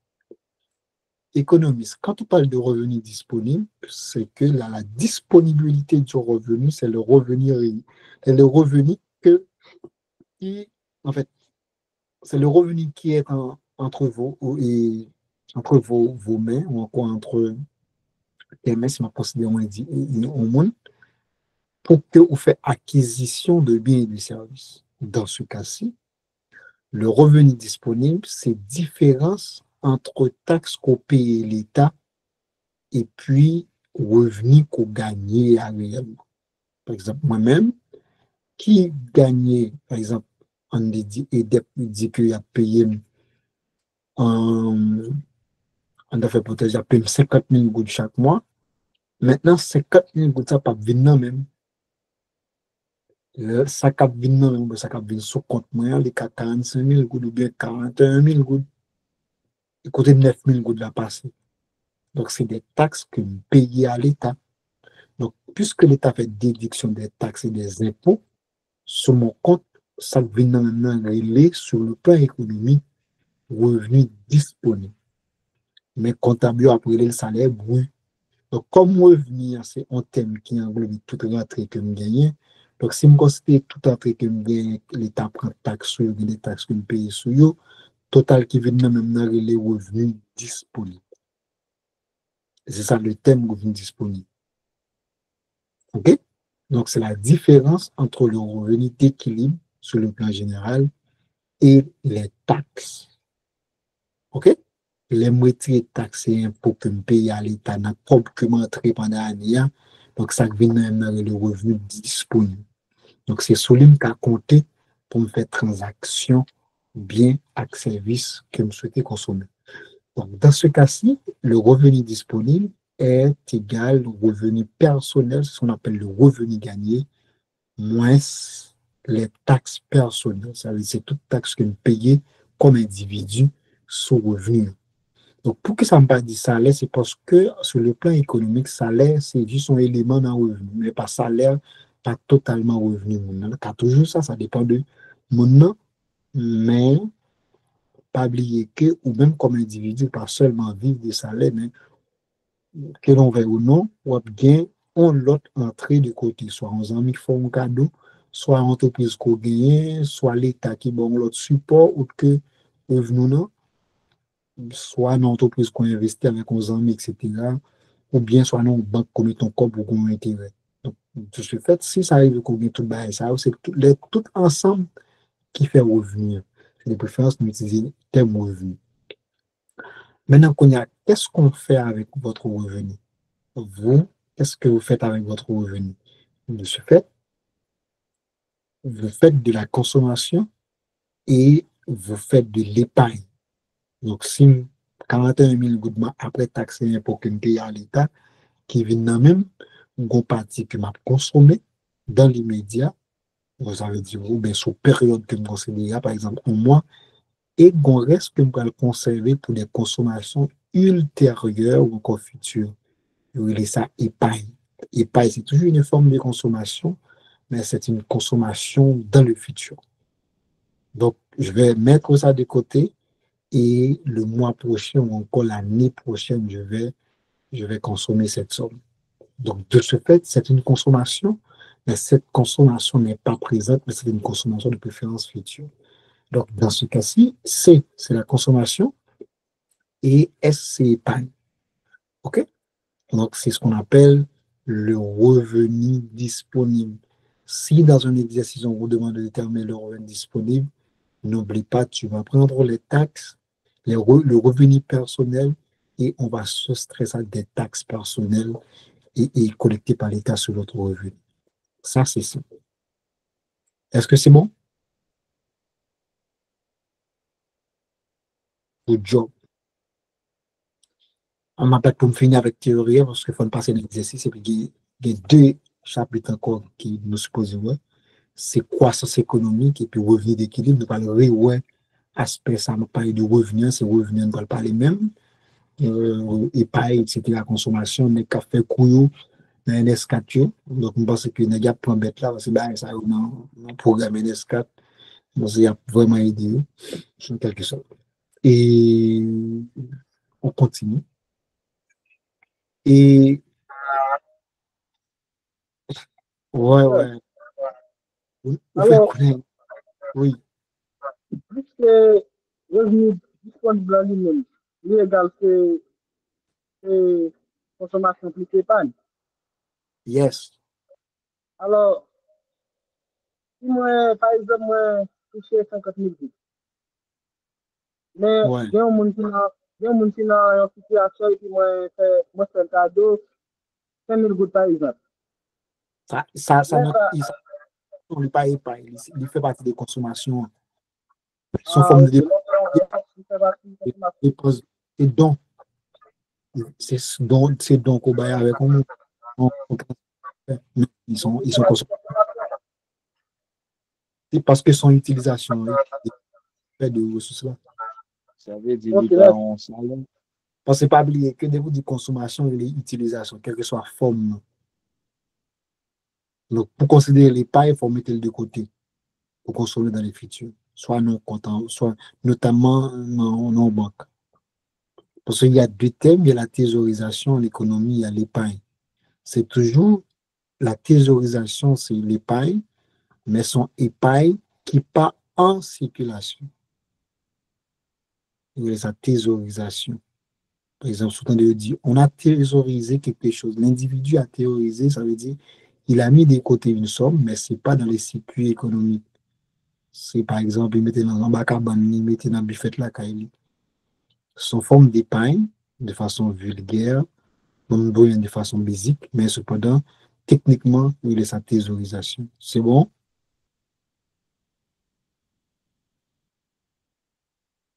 Économiste, quand on parle de revenu disponible, c'est que la disponibilité du revenu, c'est le revenu, en fait, c'est le revenu qui est entre vos mains, ou encore entre tes mains, si on considère au monde, pour que vous fassiez acquisition de biens et de services. Dans ce cas-ci, le revenu disponible, c'est différence entre taxes qu'on paye l'État et puis revenu qu'on gagne réellement. Par exemple, moi-même, qui gagnait, par exemple, on dit qu'il a payé on a fait peut-être 50 000 gouttes chaque mois. Maintenant, 50 000 gouttes, ça pas venir même. Ça cap venir même, ça cap venir sous compte moyen, les 45 000 gouttes ou bien 41 000 gouttes. Et côté 9 000 gouttes la passé. Donc, c'est des taxes que nous payons à l'État. Donc, puisque l'État fait déduction des taxes et des impôts, sur mon compte, ça vient maintenant relais sur le plan économique, revenu disponible. Mais comptable après le salaire brut. Donc, comme revenu, c'est un thème qui englobe toute rentrée que nous gagnons. Donc, si je considère toute rentrée que nous gagnons, l'État prend taxe sur les taxes que nous payons sur eux, total qui vient maintenant les revenus disponibles. C'est ça le thème revenu disponible. OK? Donc, c'est la différence entre le revenu d'équilibre sur le plan général et les taxes. OK? Les moitiés taxes et impôts que nous payons à l'État n'a pas entré pendant l'année. Donc, ça vient dans le revenu disponible. Donc, c'est sur lui qu'à compter pour me faire transaction bien avec service que je souhaitais consommer. Donc, dans ce cas-ci, le revenu disponible est égal au revenu personnel, ce qu'on appelle le revenu gagné, moins les taxes personnelles. Ça veut dire c'est toute taxe que nous payons comme individu sur revenu. Donc, pour que ça me pas dit salaire, c'est parce que sur le plan économique, salaire, c'est juste un élément dans le revenu, mais pas salaire, pas totalement revenu. Car toujours ça, ça dépend de mon nom, mais pas oublier que, ou même comme individu, pas seulement vivre des salaires, mais que l'on veuille ou non, ou bien on l'autre entrée de côté, soit en amis qui font un cadeau, soit entreprise qu'on gagne, soit l'État qui bon l'autre support, ou que revenu non, soit une entreprise qu'on investit avec nos amis, etc., ou bien soit une banque qu'on met ton corps pour qu'on intérêt. Donc, de ce fait, si ça arrive qu'on gagne tout ça, c'est tout ensemble qui fait revenir. C'est de préférence d'utiliser le terme revenu. Maintenant, qu'est-ce qu'on fait avec votre revenu? Vous, qu'est-ce que vous faites avec votre revenu? De ce fait, vous faites de la consommation et vous faites de l'épargne. Donc, si 41 000 gouttes après taxe et impôt que je à l'État, qui viennent dans même, une partie que m'a consommé dans l'immédiat, vous avez dit, ou bien sous période que je considère, par exemple, un mois, et qu'on reste que je vais le conserver pour des consommations ultérieures ou encore futures. Vous voyez ça épargne. Épargne, c'est toujours une forme de consommation, mais c'est une consommation dans le futur. Donc, je vais mettre ça de côté et le mois prochain ou encore l'année prochaine, je vais consommer cette somme. Donc, de ce fait, c'est une consommation, mais cette consommation n'est pas présente, mais c'est une consommation de préférence future. Donc, dans ce cas-ci, C, c'est la consommation et S, c'est épargne. OK? Donc, c'est ce qu'on appelle le revenu disponible. Si dans un exercice, on vous demande de déterminer le revenu disponible, n'oublie pas, tu vas prendre les taxes, le revenu personnel et on va soustraire ça des taxes personnelles et collectées par l'État sur votre revenu. Ça, c'est ça. Est-ce que c'est bon? Good job. On m'appelle pour me finir avec théorie parce qu'il faut passer l'exercice et puis il y a deux chapitres encore qui nous supposent voir. C'est croissance économique et puis revenu d'équilibre. Nous parlerons, ouais, aspect, ça nous parle de revenu, c'est revenu, on ne parle pas les mêmes. Épargne, etc., consommation, mais café, couillou, un NS4. Donc, je pense que les gars prennent bête là, parce que ça, dans le programme NS4, donc, il y a vraiment aidé, en quelque sorte. Et on continue. Et ouais. Vous Alors, connaître. Oui. puisque revenu disponible en lui-même, lui égale c'est consommation plus épargne. Yes. Alors, si moi, par exemple, moi, touche 50 000 gouttes, mais Ouais. il y a un monde qui dans une situation et puis moi fais un cadeau, 5 000 gouttes par exemple. Ça ne pas épargne. Il fait partie des consommations. Son forme de dépense. Et donc, c'est donc au bail avec nous. Ils sont consommés. C'est parce que son utilisation de ressources là. Ça veut dire qu'il pas en salaire. Parce que pas oublier que dès que vous dites consommation et utilisation, quelle que soit la forme. Donc, pour considérer l'épargne, il faut mettre le de côté pour consommer dans les futurs, soit non comptant, soit notamment en banque. Parce qu'il y a deux thèmes, il y a la thésaurisation, l'économie, il y a l'épargne. C'est toujours la thésaurisation, c'est l'épargne, mais son épargne qui part en circulation. Il y a sa thésaurisation. Par exemple, souvent on dit, on a thésaurisé quelque chose. L'individu a théorisé, ça veut dire, il a mis de côté une somme, mais ce n'est pas dans les circuits économiques. C'est par exemple, il mettait dans un bac à banane, il mettait dans la buffette la caille. Sous forme d'épargne, de façon vulgaire, de façon basique, mais cependant, techniquement, il est sa thésaurisation. C'est bon?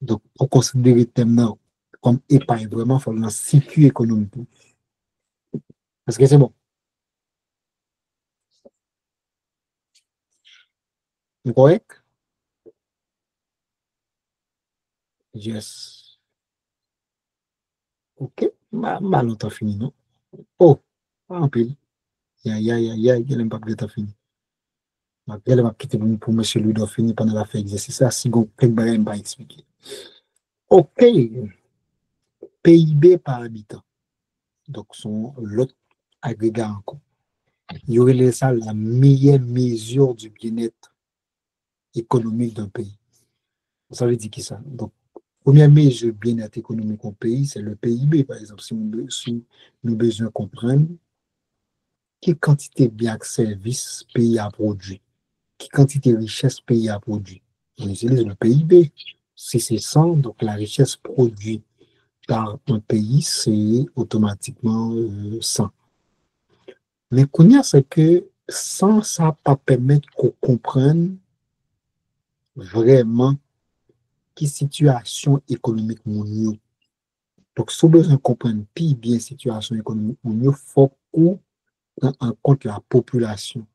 Donc, pour considérer le thème comme épargne, vraiment, il faut un circuit économique. Est-ce que c'est bon? C'est correct? Yes. OK. Longtemps fini, non? Oh, pas en pile. Il y a même pas que fini. Elle va quitter pour M. Ludo fini pendant la fin exercice. Ça, si vous avez pas expliquer. OK. PIB par habitant. Donc, son l'autre agrégat encore. Il y aurait ça la meilleure mesure du bien-être économique d'un pays. Ça veut dire qui ça? Donc, première mesure du bien-être économique au pays, c'est le PIB, par exemple. Si nous besoin de comprendre quelle quantité de biens et services pays a produit, quelle quantité de richesse pays a produit. On utilise le PIB. Si c'est 100, donc la richesse produite par un pays, c'est automatiquement 100. Mais qu'on c'est que sans ça, pas permettre qu'on comprenne vraiment qui situation économique mon yo. Donc, si vous besoin de comprendre plus bien situation économique mon yo, faut qu'on prenne en compte la population.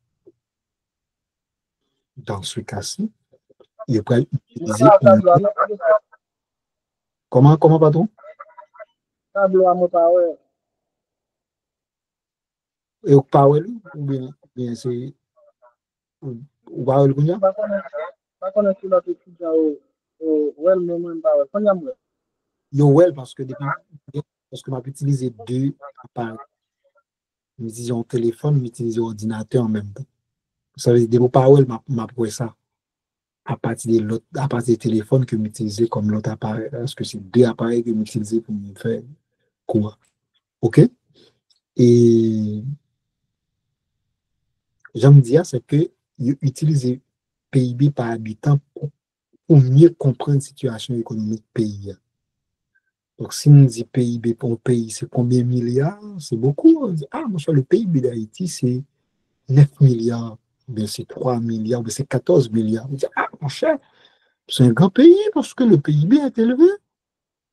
Dans ce cas-ci, il peut utiliser comment pardon? Tableau à mon power. Et au power ou bien c'est ou power le gounya? Pas connaître si l'autre étudiant au well moment power. Quand y a moi. Yo well parce que m'a utilisé deux appareils. M'utiliser un téléphone, m'utiliser un ordinateur en même temps. Ça veut dire que power m'a prouvé ça à partir des téléphones que m'utiliser comme l'autre appareil. Parce que c'est deux appareils que m'utiliser pour me faire quoi. OK? Et j'aime dire, c'est que utiliser PIB par habitant pour mieux comprendre la situation économique pays. Donc, si on dit PIB pour un pays, c'est combien de milliards? C'est beaucoup. On dit, ah, mon cher, le PIB d'Haïti, c'est 9 milliards, bien c'est 3 milliards, bien c'est 14 milliards. On dit, ah, mon cher, c'est un grand pays parce que le PIB est élevé.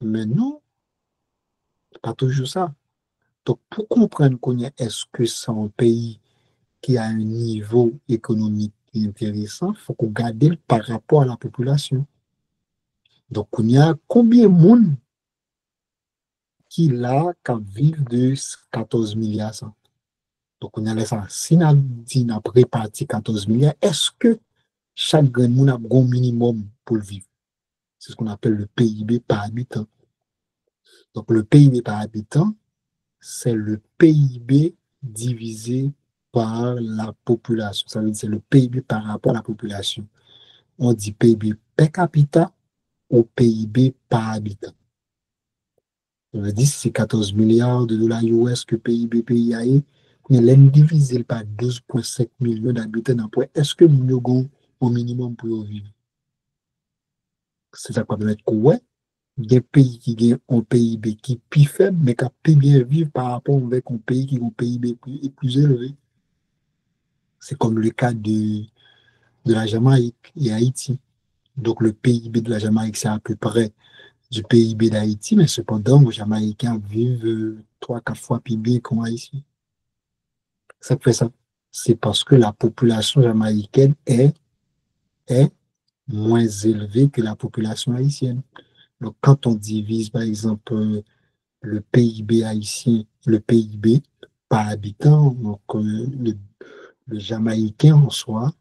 Mais non, c'est pas toujours ça. Donc, pour comprendre qu'on est-ce que c'est un pays qui a un niveau économique intéressant, il faut qu'on garde par rapport à la population. Donc, on y a combien de monde qui là, qui vivent de 14 milliards. Ça. Donc, on a laissé ça. Si on a dit, on a réparti 14 milliards, est-ce que chaque grand monde a un minimum pour le vivre? C'est ce qu'on appelle le PIB par habitant. Donc, le PIB par habitant, c'est le PIB divisé par la population. Ça veut dire c'est le PIB par rapport à la population. On dit PIB per capita ou PIB par habitant. Ça veut dire c'est 14 milliards de dollars US que PIB pays a eu, mais l'on divise par 12,5 millions d'habitants. Est-ce que nous avons au minimum pour vivre? C'est ça qu'on peut mettre ouais. Des pays qui ont un PIB qui est plus faible, mais qui peut bien vivre par rapport avec un pays qui a un PIB plus élevé. C'est comme le cas de la Jamaïque et Haïti. Donc le PIB de la Jamaïque, c'est à peu près du PIB d'Haïti, mais cependant, les Jamaïcains vivent 3-4 fois plus bien qu'en Haïti. Ça fait ça. C'est parce que la population jamaïcaine est moins élevée que la population haïtienne. Donc, quand on divise, par exemple, le PIB haïtien, le PIB par habitant, donc le Jamaïcain en soi,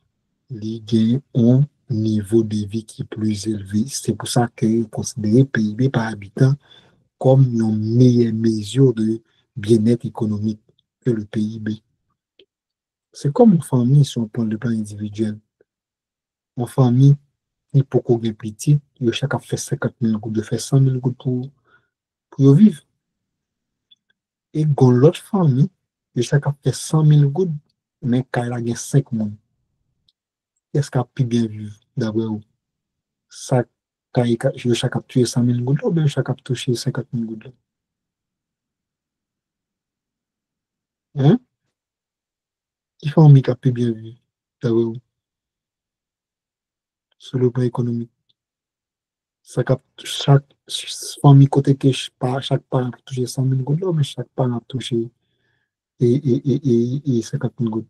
il gagne un niveau de vie qui est plus élevé. C'est pour ça que considérer PIB par habitant comme une meilleure mesure de bien-être économique que le PIB. C'est comme une famille sur le plan individuel. Une famille, il faut qu'on ait petit, chacun fait 50 000 gouttes, de faire 100 000 gouttes pour vivre. Et dans l'autre famille, chacun fait 100 000 gouttes, mais quand il a 5 mois, est-ce qu'il a pu bien vivre d'après vous? Ça, quand chacun a tué 100 000 gouttes, ou bien chacun a touché 50 000 gouttes? Hein? Qui famille qui a pu bien vivre d'après vous? Sur le plan économique. Chaque famille côté que chaque parent a touché 100 000 gouttes, mais chaque parent a touché et 50 000 gouttes.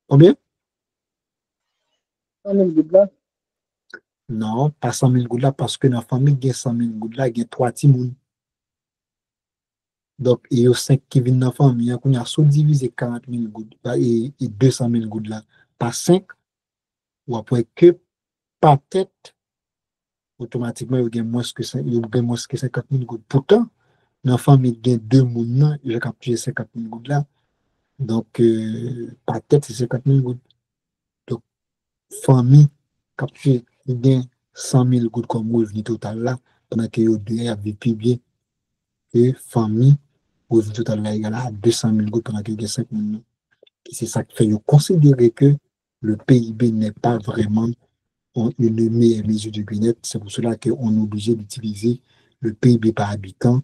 Combien? 100 000 gouttes là? Non, pas 100 000 gouttes là, parce que dans la famille, il y a 100 000 gouttes là, il y a 3 petits mouns. Donc, il y a 5 qui viennent dans la famille, il y a sous-divisé 40 000 gouttes et 200 000 gouttes là, par 5, ou après que par tête, automatiquement, il y a moins que 50 000 gouttes. Pourtant, dans la famille, il y a 2 mouns, il y a capturé 50 000 gouttes là. Donc, par tête, c'est 50 000 gouttes. Donc, famille, capturé, il y a 100 000 gouttes comme revenu total là, pendant que les deux avaient plus bien. Et famille, revenu total là, égal à 200 000 gouttes pendant qu'il y a 5 000. Et c'est ça qui fait considérer que le PIB n'est pas vraiment une meilleure mesure du bien-être. C'est pour cela qu'on est obligé d'utiliser le PIB par habitant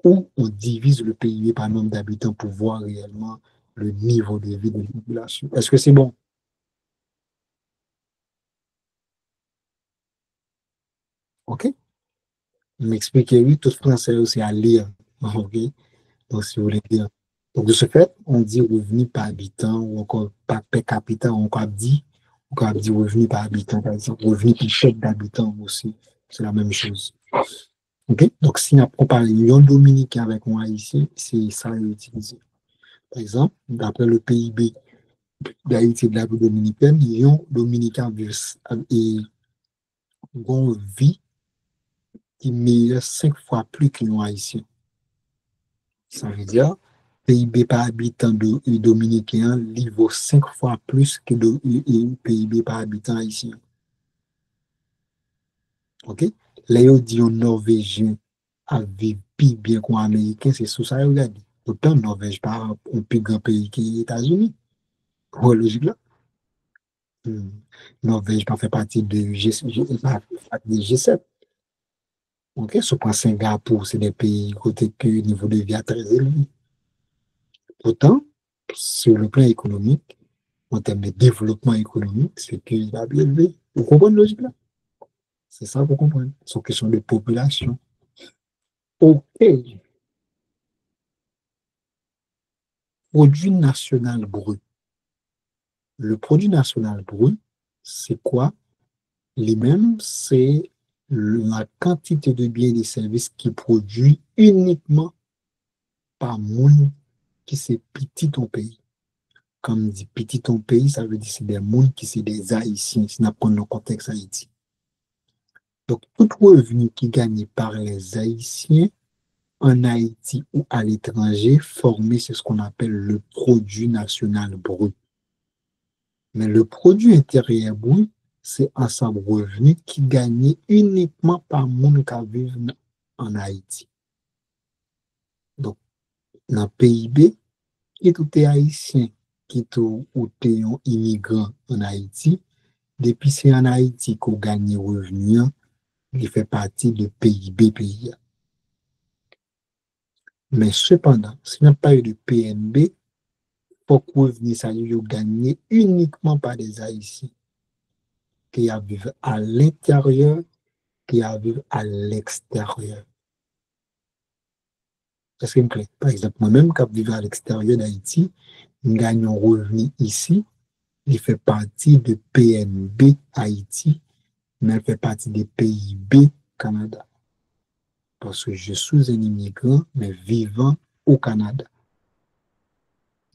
ou on divise le PIB par nombre d'habitants pour voir réellement le niveau de vie de la population. Est-ce que c'est bon? OK? M'expliquer, oui, tout français aussi à lire. OK? Donc, si vous voulez dire. Donc, de ce fait, on dit revenu par habitant ou encore par per capita, on dit revenu par habitant, par exemple, revenu par chef d'habitant aussi. C'est la même chose. OK? Donc, si on parle d'un dominicain avec un haïtien, c'est ça à utiliser. Par exemple, d'après le PIB d'Haïti et de la République dominicaine, un dominicain vit qui meilleur 5 fois plus qu'un haïtien. Ça veut dire, PIB par habitant de dominicain, il vaut 5 fois plus que le PIB par habitant haïtien. OK? Là, on dit un Norvégien a vivre plus bien qu'un Américain, c'est sous ça, regardez. Autant Norvège pas un plus grand pays que les États-Unis. Ouais, logique là. Norvège pas fait partie de G7. OK? Si on prend Singapour, c'est des pays côté que le niveau de vie est très élevé. Pourtant, sur le plan économique, en termes de développement économique, c'est qu'il va bien élevé. Vous comprenez logique là? C'est ça pour comprendre. C'est une question de population. OK. Produit national brut. Le produit national brut, c'est quoi? Lui-même, c'est la quantité de biens et de services qui produit uniquement par monde qui c'est petit ton pays. Comme dit petit ton pays, ça veut dire c'est des mondes qui c'est des Haïtiens, si on prend le contexte Haïti. Donc, tout revenu qui est gagné par les Haïtiens en Haïti ou à l'étranger, formé, c'est ce qu'on appelle le produit national brut. Mais le produit intérieur brut, c'est un ensemble revenu qui est gagné uniquement par monde qui vivent en Haïti. Donc, dans le PIB, qui tout est haïtien, qui tout est un immigrant en Haïti, depuis c'est en Haïti qu'on gagne revenu, il fait partie du PIB pays. Mais cependant, si on n'a pas eu de PNB, pour que revenu ça y gagné uniquement par des Haïtiens qui vivent à l'intérieur, qui vivent à l'extérieur. Est-ce que clair? Par exemple, moi-même, quand je vis à l'extérieur d'Haïti, je gagne un revenu ici, il fait partie de PNB Haïti, mais il fait partie des PIB Canada. Parce que je suis un immigrant, mais vivant au Canada.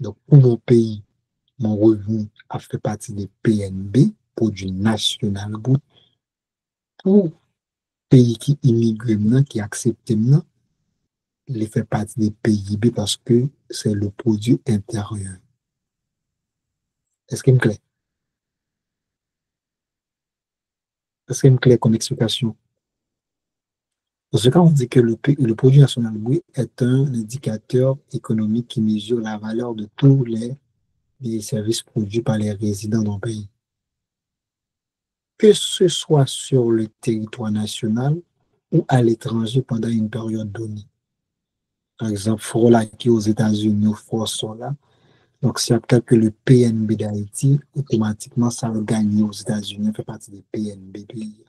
Donc, pour mon pays, mon revenu a fait partie des PNB, produit national brut. Pour pays qui immigrent, qui acceptent, il fait partie des PIB parce que c'est le produit intérieur. Est-ce qu'il me plaît? Est-ce qu'il me plaît comme explication? Dans ce cas, on dit que le produit national brut est un indicateur économique qui mesure la valeur de tous les services produits par les résidents d'un pays. Que ce soit sur le territoire national ou à l'étranger pendant une période donnée. Par exemple, Frola qui est aux États-Unis ou Forsola. Donc, si on calcule le PNB d'Haïti, automatiquement, ça va gagner aux États-Unis, ça fait partie des PNB pays.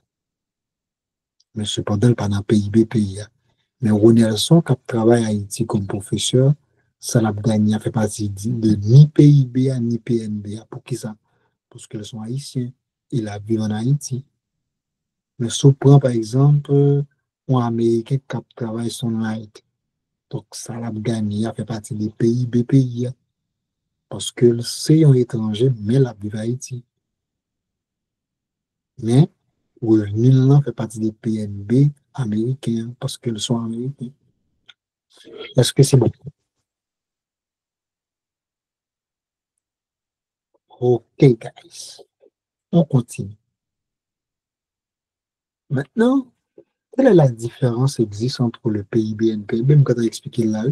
Mais cependant, pas dans le PIB pays. Mais Ronelson, qui travaille à Haïti comme professeur, ça l'a gagné, fait partie de ni PIB ni PNB. Pour qui ça? Parce qu'ils sont haïtiens. Il a vécu en Haïti. Mais si on prend, par exemple, un Américain qui travaille sur Nike, donc ça l'a gagné, fait partie des PIB pays. Parce que c'est un étranger, mais il a vécu en Haïti. Mais revenu là fait partie des PNB américains parce qu'ils sont américains. Est-ce que c'est bon? OK, guys. On continue. Maintenant, quelle est la différence existe entre le PIB et le PIB? Même quand on a expliqué là,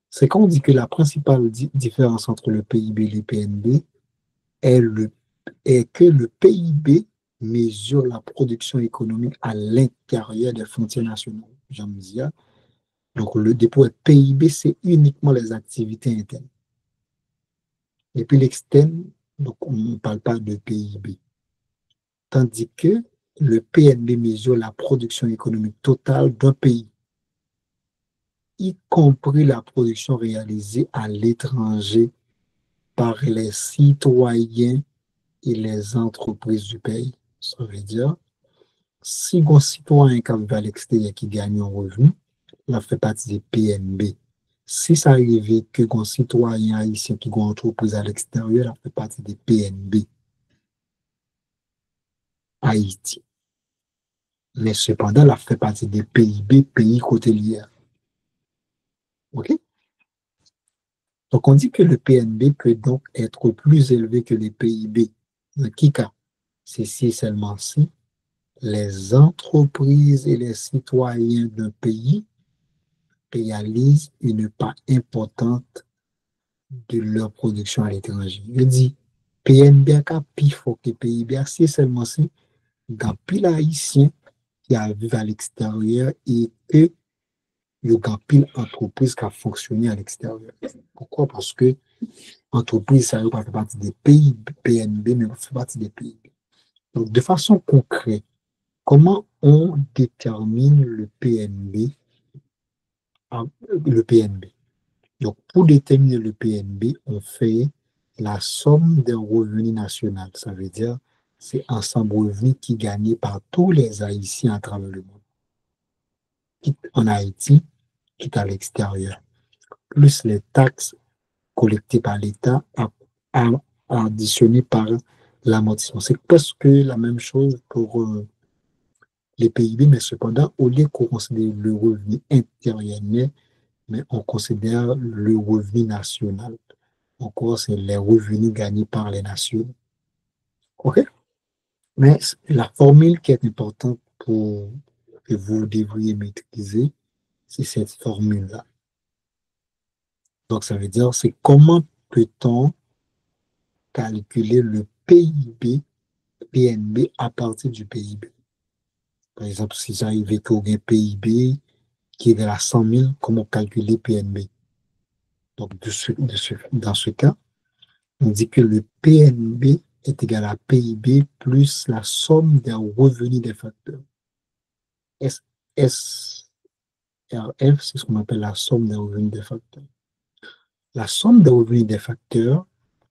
c'est qu'on dit que la principale différence entre le PIB et le PNB est que le PIB mesure la production économique à l'intérieur des frontières nationales. J'en dis. Donc, le dépôt PIB, c'est uniquement les activités internes. Et puis l'externe, donc on ne parle pas de PIB. Tandis que le PNB mesure la production économique totale d'un pays, y compris la production réalisée à l'étranger par les citoyens et les entreprises du pays. Ça veut dire, si un citoyen qui va à l'extérieur qui gagne un revenu, il fait partie des PNB. Si ça arrive que un citoyen haïtien qui a une entreprise à l'extérieur, il fait partie des PNB. Haïti. Mais cependant, il fait partie des PIB, pays côté OK? Donc, on dit que le PNB peut donc être plus élevé que les PIB. Dans quel cas? C'est si seulement si les entreprises et les citoyens d'un pays réalisent une part importante de leur production à l'étranger. Je dis, PNB a plus fort que PIB, c'est seulement si dans pile haïtien qui a vécu à l'extérieur et que il y a pile entreprise qui a fonctionné à l'extérieur. Pourquoi? Parce que l'entreprise, ça ne fait pas partie des pays PNB, mais ça fait partie des pays. Donc, de façon concrète, comment on détermine le PNB? Donc, pour déterminer le PNB, on fait la somme des revenus nationaux. Ça veut dire, c'est ensemble revenus qui est gagné par tous les Haïtiens à travers le monde. Quitte en Haïti, quitte à l'extérieur. Plus les taxes collectées par l'État additionnées par l'amortissement. C'est presque la même chose pour les PIB, mais cependant, au lieu qu'on considère le revenu intérieur net, mais on considère le revenu national. Encore, c'est les revenus gagnés par les nations. OK? Mais la formule qui est importante pour que vous devriez maîtriser, c'est cette formule-là. Donc, ça veut dire, c'est comment peut-on calculer le PIB, PNB à partir du PIB. Par exemple, si j'arrive qu'au PIB qui est à 100 000, comment calculer PNB? Donc, dans ce cas, on dit que le PNB est égal à PIB plus la somme des revenus des facteurs. SRF, c'est ce qu'on appelle la somme des revenus des facteurs. La somme des revenus des facteurs,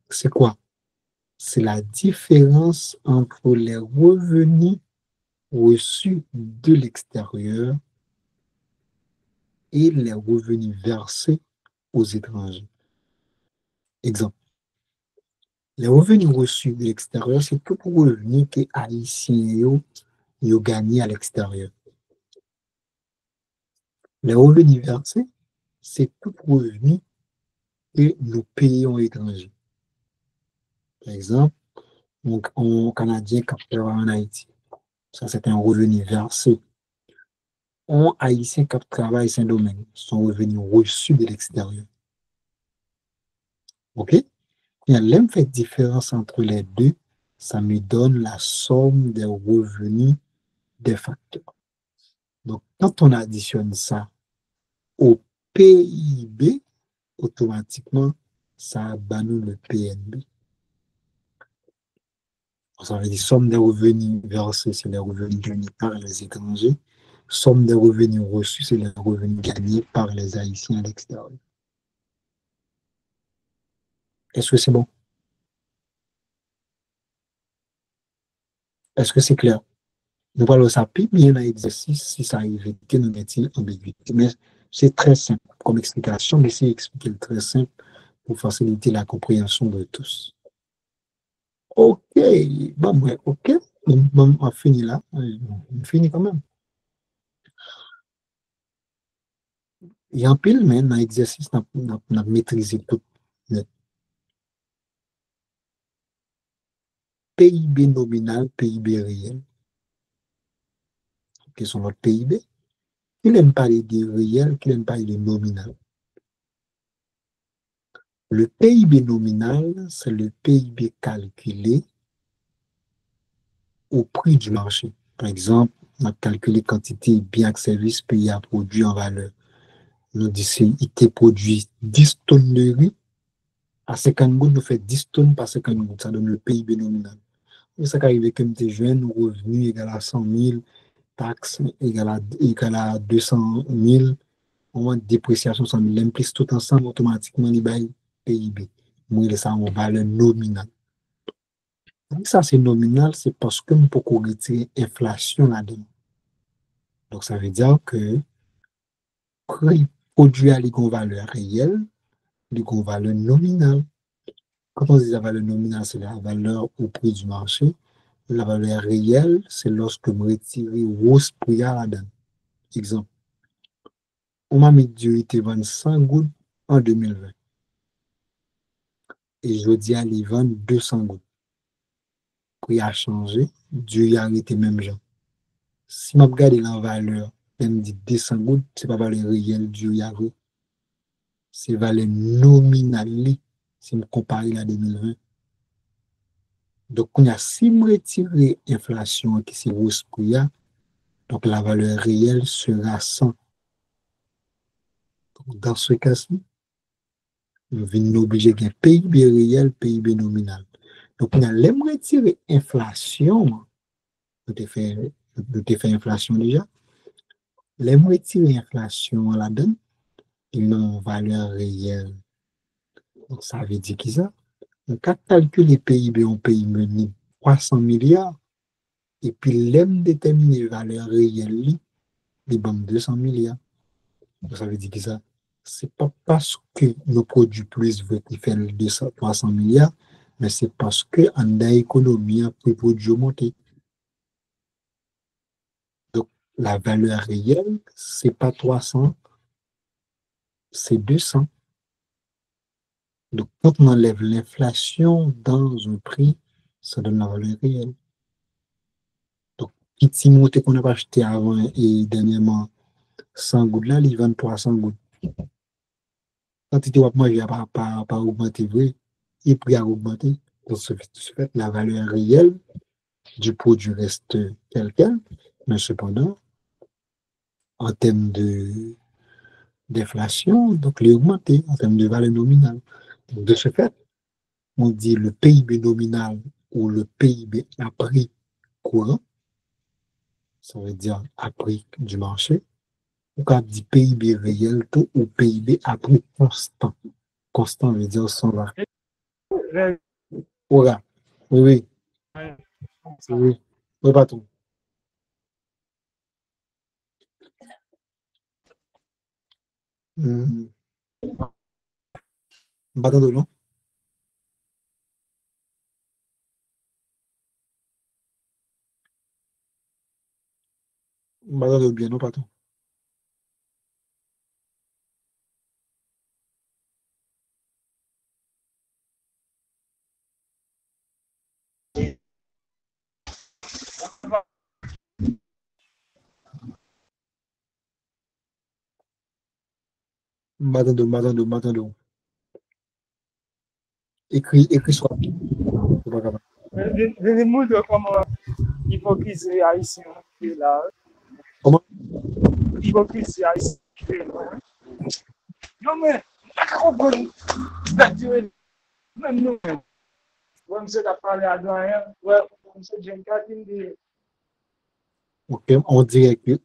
c'est quoi? C'est la différence entre les revenus reçus de l'extérieur et les revenus versés aux étrangers. Exemple. Les revenus reçus de l'extérieur, c'est tout revenu que les Haïtiens ont gagné à l'extérieur. Les revenus versés, c'est tout revenu que nous payons aux étrangers. Par exemple, un Canadien qui travaille en Haïti, ça c'est un revenu versé. Un Haïtien qui travaille à Saint-Domingue, son revenu reçu de l'extérieur. OK? Il y a l'un fait différence entre les deux, ça me donne la somme des revenus des facteurs. Donc, quand on additionne ça au PIB, automatiquement, ça banne le PNB. Ça veut dire somme des revenus versés, c'est les revenus gagnés par les étrangers. Somme des revenus reçus, c'est les revenus gagnés par les Haïtiens à l'extérieur. Est-ce que c'est bon? Est-ce que c'est clair? Nous parlons ça plus bien dans l'exercice si ça arrive que nous mettions ambiguïté. Mais c'est très simple comme explication, mais c'est expliquer très simple pour faciliter la compréhension de tous. OK, bon, ouais, OK, on finit là, on finit quand même. Il y a un pile, mais dans l'exercice, on a maîtrisé tout. PIB nominal, PIB réel. Quels sont notre PIB? Il aime parler de réel, il aime parler de nominal. Le PIB nominal, c'est le PIB calculé au prix du marché. Par exemple, on a calculé quantité de biens et services payés à produit en valeur. On dit que il produit 10 tonnes de riz, à 50 gouttes, nous fait 10 tonnes par 50 gouttes. Ça donne le PIB nominal. Mais ça qui arrive que je jeune, revenu égal à 100 000, taxes égal à 200 000, on voit dépréciation 100 000, plus tout ensemble, automatiquement, il y a PIB. Moi, ça en valeur nominale. Donc, ça, c'est nominal, c'est parce que nous pouvons retirer l'inflation là-dedans. Donc, ça veut dire que quand il produit à une valeur réelle, une valeur nominale. Quand on dit la valeur nominale, c'est la valeur au prix du marché. La valeur réelle, c'est lorsque vous retirez vos prix à la donne. Exemple, on m'a mis du 100 gouttes en 2020. Et je dis à les vendre 200 gouttes. Prix a changé, Dieu a été même genre. Si je regarde la valeur, elle me dit 200 gouttes, ce n'est pas valeur réelle, Dieu a vu. C'est valeur nominale, si je compare à 2020. Donc, si je retire l'inflation qui c'est vos prix, donc la valeur réelle sera 100. Donc, dans ce cas-ci, nous venons obliger un PIB réel, PIB nominal. Donc, on a l'aime retirer inflation. Nous avons fait inflation déjà. L'aime retirer inflation à la donne, il a une valeur réelle. Donc, ça veut dire que ça. On calcule les PIB en PIB 300 milliards. Et puis, l'aime déterminer la valeur réelle, les banques 200 milliards. Donc, ça veut dire que ça. C'est pas parce que nos produits plus veulent qui fait 200, 300 milliards, mais c'est parce que en économie, les produits montent. Donc, la valeur réelle, c'est pas 300, c'est 200. Donc, quand on enlève l'inflation dans un prix, ça donne la valeur réelle. Donc, petit monté qu'on a acheté avant et dernièrement 100 gouttes là, il vend 300 gouttes. Quand tu vas manger, pas augmenter, vrai, et prix a augmenté. Donc, ce fait, la valeur réelle du produit reste tel quel, mais cependant, en termes d'inflation, donc il est augmenté en termes de valeur nominale. Donc, de ce fait, on dit le PIB nominal ou le PIB à prix courant, ça veut dire à prix du marché, ou quand on dit PIB réel tout, ou PIB à prix constant. Constant veut dire sans va. Voilà. Oui, oui. Oui, oui, patron. Patron de long. Patron de bien, non, patron. Patron de. Écrit soit. C'est pas grave. Je montre comment l'hypocrisie haïtienne est là. Comment? L'hypocrisie haïtienne est là. Non, mais, je comprends. Même nous, on se parlé à doyen, ouais, on se dit, Ok, on dirait que